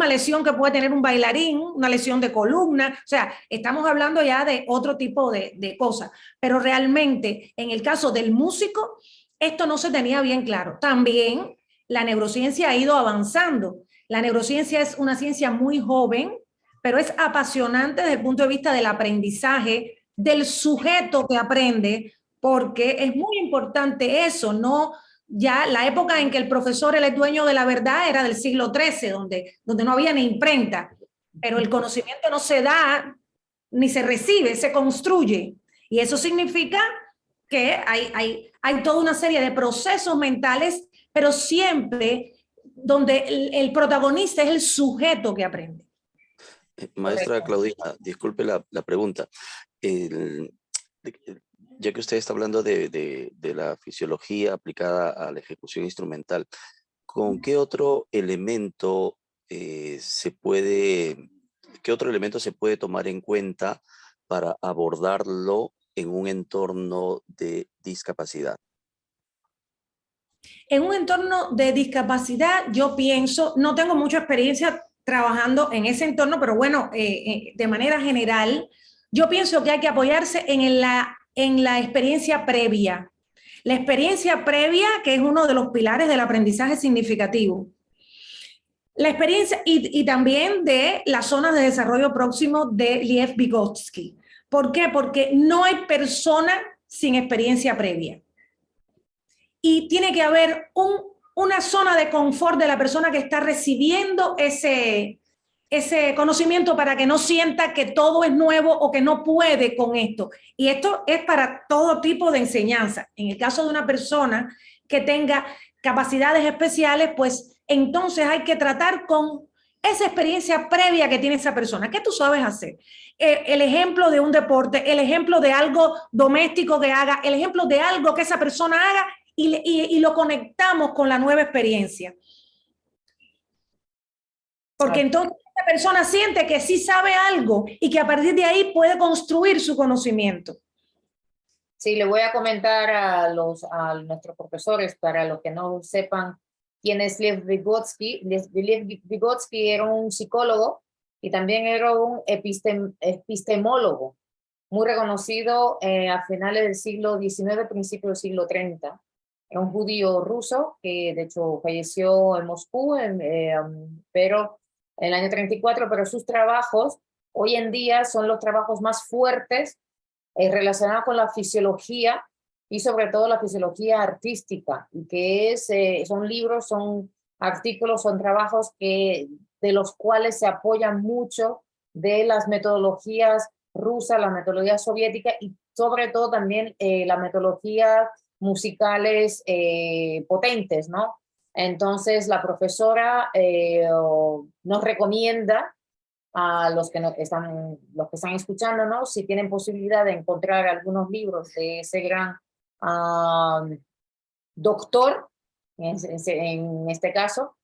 S2: lesión que puede tener un bailarín, una lesión de columna. O sea, estamos hablando ya de otro tipo de cosas. Pero realmente, en el caso del músico, esto no se tenía bien claro. También la neurociencia ha ido avanzando. La neurociencia es una ciencia muy joven, pero es apasionante desde el punto de vista del aprendizaje, del sujeto que aprende, porque es muy importante eso, ¿no? Ya la época en que el profesor era el dueño de la verdad era del siglo XIII, donde no había ni imprenta, pero el conocimiento no se da ni se recibe, se construye. Y eso significa que hay toda una serie de procesos mentales, pero siempre donde el protagonista es el sujeto que aprende.
S4: Maestra Claudina, disculpe la pregunta. Ya que usted está hablando de la fisiología aplicada a la ejecución instrumental, ¿con qué otro elemento se puede tomar en cuenta para abordarlo en un entorno de discapacidad?
S2: En un entorno de discapacidad, yo pienso, no tengo mucha experiencia trabajando en ese entorno, pero bueno, de manera general, yo pienso que hay que apoyarse en la experiencia previa. La experiencia previa, que es uno de los pilares del aprendizaje significativo. La experiencia y también de las zonas de desarrollo próximo de Lev-Vygotsky. ¿Por qué? Porque no hay persona sin experiencia previa. Y tiene que haber una zona de confort de la persona que está recibiendo ese conocimiento para que no sienta que todo es nuevo o que no puede con esto. Y esto es para todo tipo de enseñanza. En el caso de una persona que tenga capacidades especiales, pues entonces hay que tratar con esa experiencia previa que tiene esa persona. ¿Qué tú sabes hacer? El ejemplo de un deporte, el ejemplo de algo doméstico que haga, el ejemplo de algo que esa persona haga y lo conectamos con la nueva experiencia. Porque entonces esa persona siente que sí sabe algo y que a partir de ahí puede construir su conocimiento.
S1: Sí, le voy a comentar a nuestros profesores, para los que no sepan quién es Lev Vygotsky. Lev Vygotsky era un psicólogo y también era un epistemólogo muy reconocido a finales del siglo XIX, principios del siglo XX. Era un judío ruso que de hecho falleció en Moscú, pero en el año 34, pero sus trabajos hoy en día son los trabajos más fuertes relacionados con la fisiología y sobre todo la fisiología artística, y que son libros, son artículos, son trabajos de los cuales se apoyan mucho de las metodologías rusas, la metodología soviética y sobre todo también las metodologías musicales potentes, ¿no? Entonces la profesora nos recomienda a los que están escuchando, ¿no? Si tienen posibilidad de encontrar algunos libros de ese gran doctor, en este caso,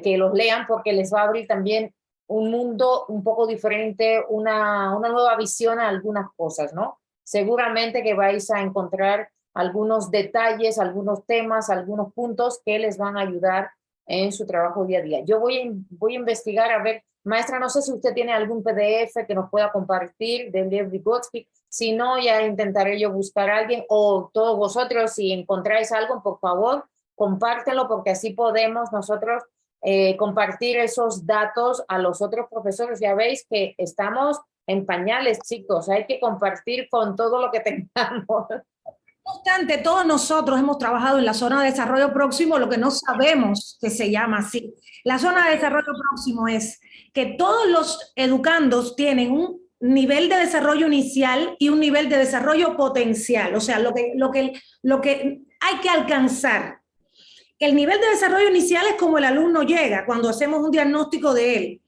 S1: que los lean, porque les va a abrir también un mundo un poco diferente, una nueva visión a algunas cosas, ¿no? Seguramente que vais a encontrar algunos detalles, algunos temas, algunos puntos que les van a ayudar en su trabajo día a día. Yo voy a investigar, a ver, maestra, no sé si usted tiene algún PDF que nos pueda compartir de Lev Vygotsky. Si no, ya intentaré yo buscar a alguien, o todos vosotros, si encontráis algo, por favor, compártenlo, porque así podemos nosotros compartir esos datos a los otros profesores. Ya veis que estamos en pañales, chicos, hay que compartir con todo lo que tengamos.
S2: No obstante, todos nosotros hemos trabajado en la zona de desarrollo próximo, lo que no sabemos que se llama así. La zona de desarrollo próximo es que todos los educandos tienen un nivel de desarrollo inicial y un nivel de desarrollo potencial, o sea, lo que hay que alcanzar. El nivel de desarrollo inicial es como el alumno llega cuando hacemos un diagnóstico de él.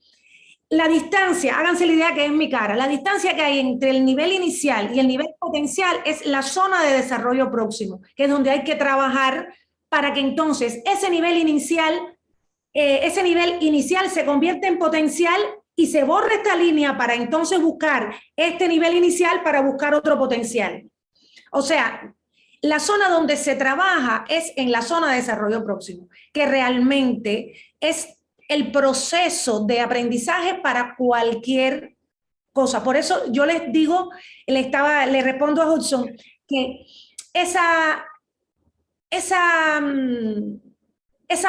S2: La distancia, háganse la idea que es mi cara, la distancia que hay entre el nivel inicial y el nivel potencial es la zona de desarrollo próximo, que es donde hay que trabajar para que entonces ese nivel inicial se convierta en potencial y se borra esta línea para entonces buscar este nivel inicial para buscar otro potencial. O sea, la zona donde se trabaja es en la zona de desarrollo próximo, que realmente es el proceso de aprendizaje para cualquier cosa. Por eso yo les digo, le respondo a Hudson que esa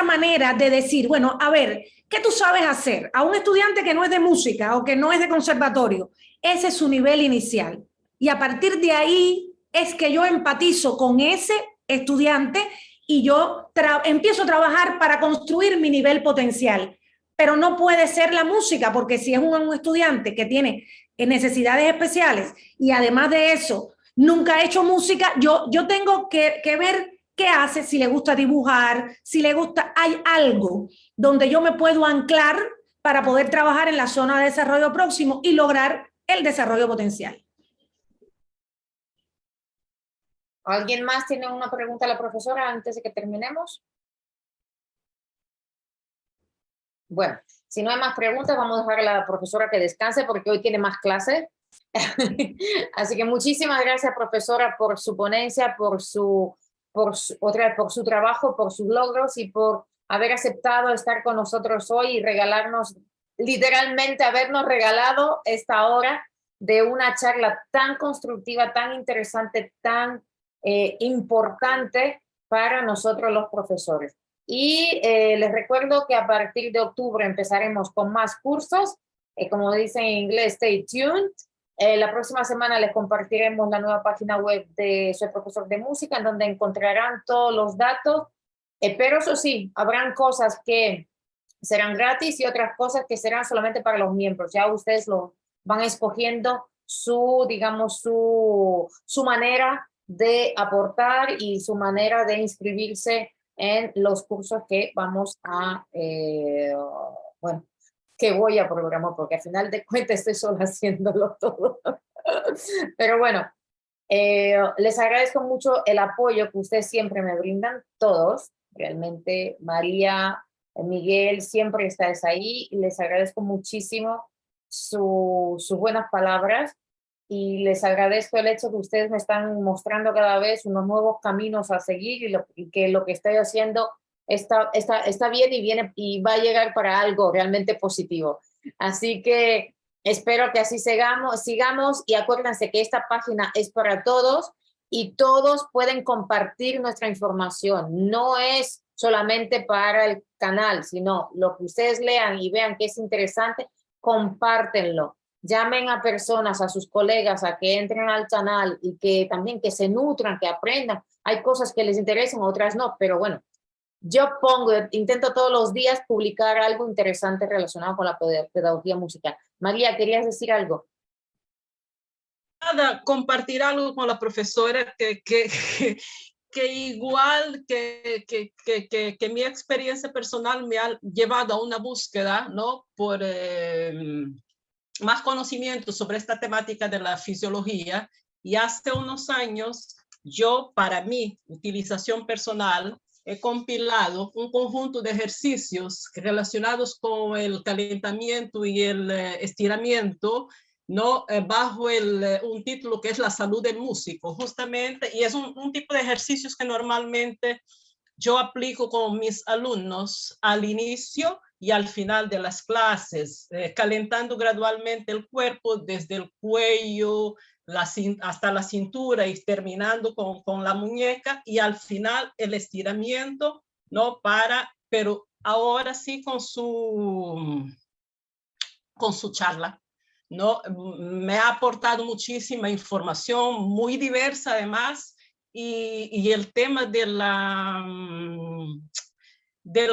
S2: manera de decir, bueno, a ver, ¿qué tú sabes hacer? A un estudiante que no es de música o que no es de conservatorio, ese es su nivel inicial. Y a partir de ahí es que yo empatizo con ese estudiante y yo empiezo a trabajar para construir mi nivel potencial. Pero no puede ser la música, porque si es un estudiante que tiene necesidades especiales y además de eso nunca ha hecho música, yo tengo que ver qué hace, si le gusta dibujar, si le gusta, hay algo donde yo me puedo anclar para poder trabajar en la zona de desarrollo próximo y lograr el desarrollo potencial.
S1: ¿Alguien más tiene una pregunta a la profesora antes de que terminemos? Bueno, si no hay más preguntas, vamos a dejar a la profesora que descanse porque hoy tiene más clases. Así que muchísimas gracias, profesora, por su ponencia, por su trabajo, por sus logros y por haber aceptado estar con nosotros hoy y regalarnos, literalmente habernos regalado esta hora de una charla tan constructiva, tan interesante, tan importante para nosotros los profesores. Y les recuerdo que a partir de octubre empezaremos con más cursos. Como dicen en inglés, stay tuned. La próxima semana les compartiremos la nueva página web de Soy Profesor de Música, en donde encontrarán todos los datos. Pero eso sí, habrán cosas que serán gratis y otras cosas que serán solamente para los miembros. Ya ustedes lo van escogiendo digamos, su manera de aportar y su manera de inscribirse en los cursos que vamos a, bueno, que voy a programar, porque al final de cuentas estoy solo haciéndolo todo. Pero bueno, les agradezco mucho el apoyo que ustedes siempre me brindan, todos, realmente. María, Miguel, siempre estáis ahí, y les agradezco muchísimo sus buenas palabras, y les agradezco el hecho que ustedes me están mostrando cada vez unos nuevos caminos a seguir, y que lo que estoy haciendo está bien y va a llegar para algo realmente positivo. Así que espero que así sigamos, y acuérdense que esta página es para todos y todos pueden compartir nuestra información. No es solamente para el canal, sino lo que ustedes lean y vean que es interesante, compártenlo. Llamen a personas, a sus colegas, a que entren al canal y que también que se nutran, que aprendan. Hay cosas que les interesan, otras no, pero bueno, yo intento todos los días publicar algo interesante relacionado con la pedagogía musical. María, ¿querías decir algo?
S5: Nada, compartir algo con la profesora que igual que mi experiencia personal me ha llevado a una búsqueda, ¿no? Por más conocimiento sobre esta temática de la fisiología, y hace unos años yo, para mi utilización personal, he compilado un conjunto de ejercicios relacionados con el calentamiento y el estiramiento, ¿no? Bajo un título que es la salud del músico, justamente, y es un tipo de ejercicios que normalmente yo aplico con mis alumnos al inicio y al final de las clases, calentando gradualmente el cuerpo desde el cuello hasta la cintura y terminando con la muñeca, y al final el estiramiento, ¿no? Pero ahora sí con su charla, ¿no? Me ha aportado muchísima información, muy diversa además, y el tema del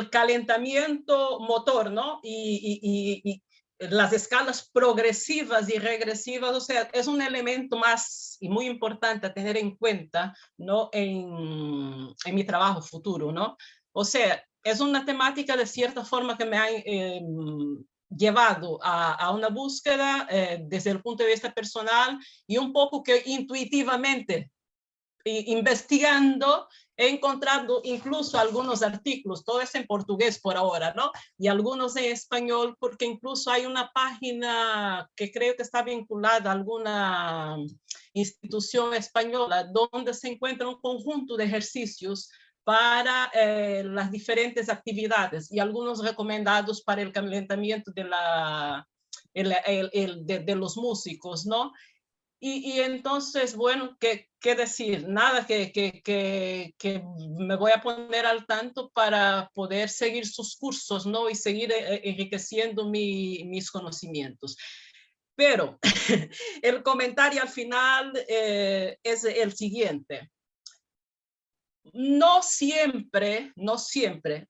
S5: calentamiento motor, ¿no? Y las escalas progresivas y regresivas, o sea, es un elemento más y muy importante a tener en cuenta, ¿no? En mi trabajo futuro, ¿no? O sea, es una temática de cierta forma que me ha llevado a una búsqueda desde el punto de vista personal, y un poco que intuitivamente, investigando, he encontrado incluso algunos artículos, todo es en portugués por ahora, ¿no? Y algunos en español, porque incluso hay una página que creo que está vinculada a alguna institución española, donde se encuentra un conjunto de ejercicios para las diferentes actividades y algunos recomendados para el calentamiento de, de los músicos, ¿no? Y entonces, bueno, ¿qué decir? Nada, que me voy a poner al tanto para poder seguir sus cursos, ¿no? Y seguir enriqueciendo mis conocimientos. Pero el comentario al final es el siguiente. No siempre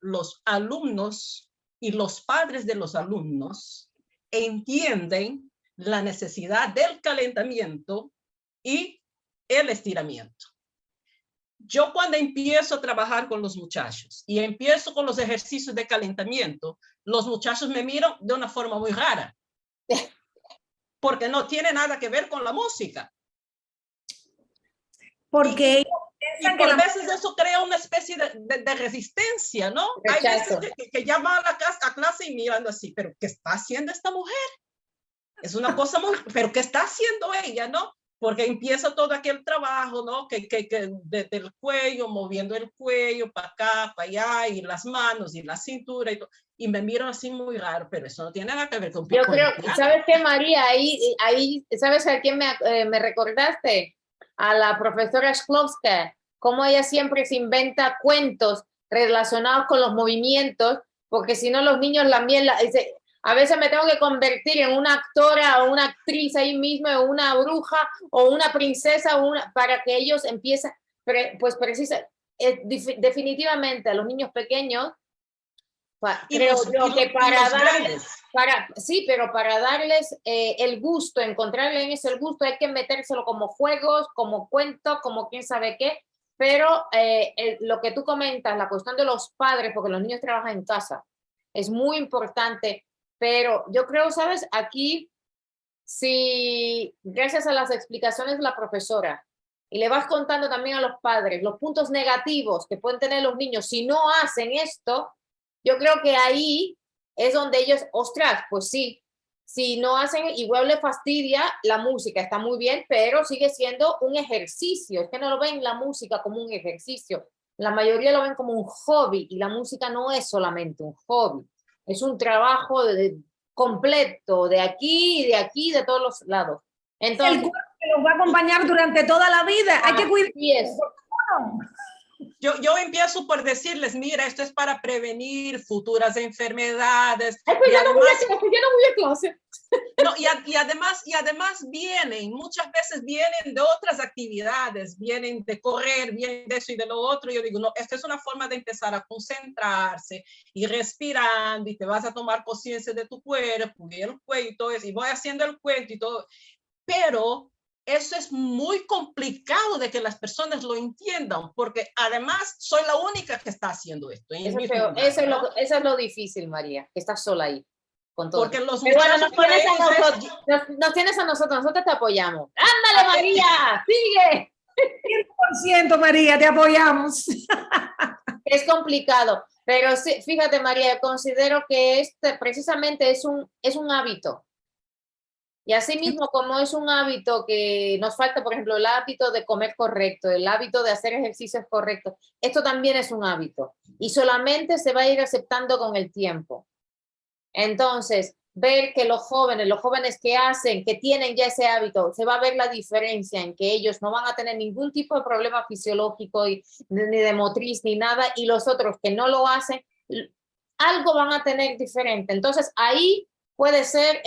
S5: los alumnos y los padres de los alumnos entienden la necesidad del calentamiento y el estiramiento. Yo cuando empiezo a trabajar con los muchachos y empiezo con los ejercicios de calentamiento, los muchachos me miran de una forma muy rara, porque no tiene nada que ver con la música.
S2: Porque
S5: y por veces eso crea una especie de resistencia, ¿no?
S1: Rechazo.
S5: Hay veces que ya van a clase y mirando así, pero ¿qué está haciendo esta mujer? Es una cosa muy, pero ¿qué está haciendo ella, no? Porque empieza todo aquel trabajo, ¿no? Desde el cuello, moviendo el cuello para acá, para allá, y las manos, y la cintura, y me miran así muy raro, pero eso no tiene nada que ver con...
S1: Yo creo, ¿sabes qué, María? Ahí ¿sabes a quién me recordaste? A la profesora Shklovska, cómo ella siempre se inventa cuentos relacionados con los movimientos, porque si no los niños a veces me tengo que convertir en una actora o una actriz ahí mismo, o una bruja o una princesa, para que ellos empiecen, pues definitivamente a los niños pequeños, creo yo que para darles el gusto, encontrarle en ese el gusto, hay que metérselo como juegos, como cuentos, como quién sabe qué, pero lo que tú comentas, la cuestión de los padres, porque los niños trabajan en casa, es muy importante. Pero yo creo, ¿sabes? Aquí, si gracias a las explicaciones de la profesora y le vas contando también a los padres los puntos negativos que pueden tener los niños si no hacen esto, yo creo que ahí es donde ellos, ostras, pues sí, si no hacen, igual le fastidia la música, está muy bien, pero sigue siendo un ejercicio. Es que no lo ven la música como un ejercicio. La mayoría lo ven como un hobby y la música no es solamente un hobby. Es un trabajo completo, de aquí, de todos los lados. Entonces,
S2: el cuerpo que los va a acompañar durante toda la vida. Hay que cuidar.
S5: Yo empiezo por decirles, mira, esto es para prevenir futuras enfermedades.
S1: Ay, pues yo no voy a clase.
S5: No, y además muchas veces vienen de otras actividades, vienen de correr, vienen de eso y de lo otro. Yo digo, no, esta es una forma de empezar a concentrarse y respirando, y te vas a tomar conciencia de tu cuerpo y el cuello y todo eso, y voy haciendo el cuento y todo. Pero eso es muy complicado de que las personas lo entiendan, porque además soy la única que está haciendo esto.
S1: Eso es lo difícil, María, que estás sola ahí. Con todo.
S5: Porque los
S1: muchachos, bueno, nos tienes a nosotros te apoyamos. ¡Ándale, María! ¡Sigue!
S2: 100%, María, te apoyamos.
S1: Es complicado, pero sí, fíjate, María, considero que precisamente es un hábito. Y así mismo, como es un hábito que nos falta, por ejemplo, el hábito de comer correcto, el hábito de hacer ejercicios correctos, esto también es un hábito. Y solamente se va a ir aceptando con el tiempo. Entonces, ver que los jóvenes que tienen ya ese hábito, se va a ver la diferencia en que ellos no van a tener ningún tipo de problema fisiológico ni de motriz ni nada, y los otros que no lo hacen, algo van a tener diferente. Entonces, ahí puede ser,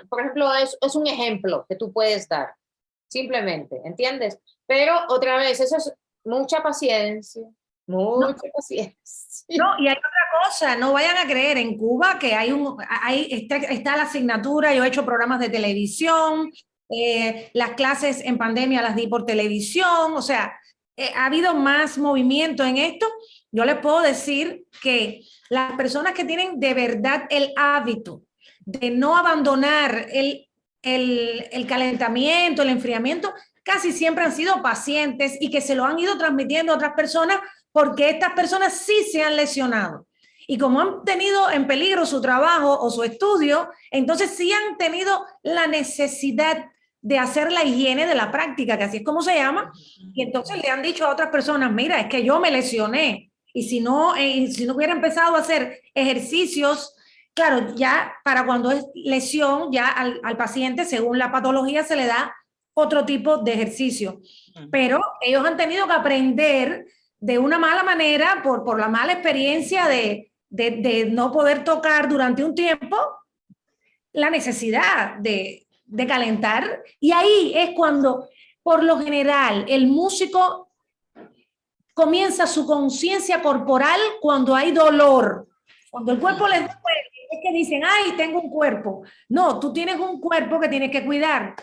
S1: por ejemplo, es un ejemplo que tú puedes dar, simplemente, ¿entiendes? Pero otra vez, eso es mucha paciencia. Mucha paciencia.
S2: No, y hay otra cosa, no vayan a creer, en Cuba que está la asignatura, yo he hecho programas de televisión, las clases en pandemia las di por televisión, o sea, ha habido más movimiento en esto. Yo les puedo decir que las personas que tienen de verdad el hábito de no abandonar el calentamiento, el enfriamiento, casi siempre han sido pacientes y que se lo han ido transmitiendo a otras personas porque estas personas sí se han lesionado. Y como han tenido en peligro su trabajo o su estudio, entonces sí han tenido la necesidad de hacer la higiene de la práctica, que así es como se llama, y entonces le han dicho a otras personas, mira, es que yo me lesioné, y si no hubiera empezado a hacer ejercicios, claro, ya para cuando es lesión, ya al paciente, según la patología, se le da otro tipo de ejercicio. Pero ellos han tenido que aprender de una mala manera, por la mala experiencia de no poder tocar durante un tiempo, la necesidad de calentar. Y ahí es cuando, por lo general, el músico comienza su conciencia corporal cuando hay dolor. Cuando el cuerpo les duele, es que dicen, ay, tengo un cuerpo. No, tú tienes un cuerpo que tienes que cuidar.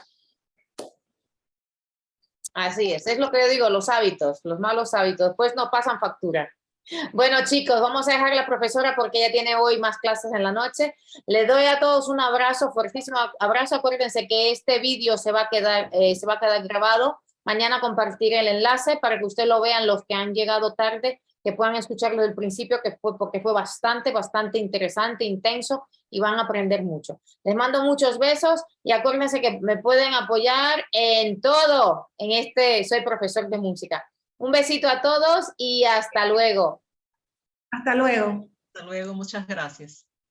S1: Así es lo que yo digo, los hábitos, los malos hábitos, pues no pasan factura. Bueno, chicos, vamos a dejar a la profesora porque ella tiene hoy más clases en la noche. Les doy a todos un abrazo, fuertísimo abrazo. Acuérdense que este vídeo se va a quedar grabado. Mañana compartiré el enlace para que ustedes lo vean, los que han llegado tarde, que puedan escucharlo del principio, porque fue bastante interesante, intenso, y van a aprender mucho. Les mando muchos besos y acuérdense que me pueden apoyar en todo, soy profesor de música. Un besito a todos y hasta luego.
S2: Hasta luego.
S5: Hasta luego, muchas gracias.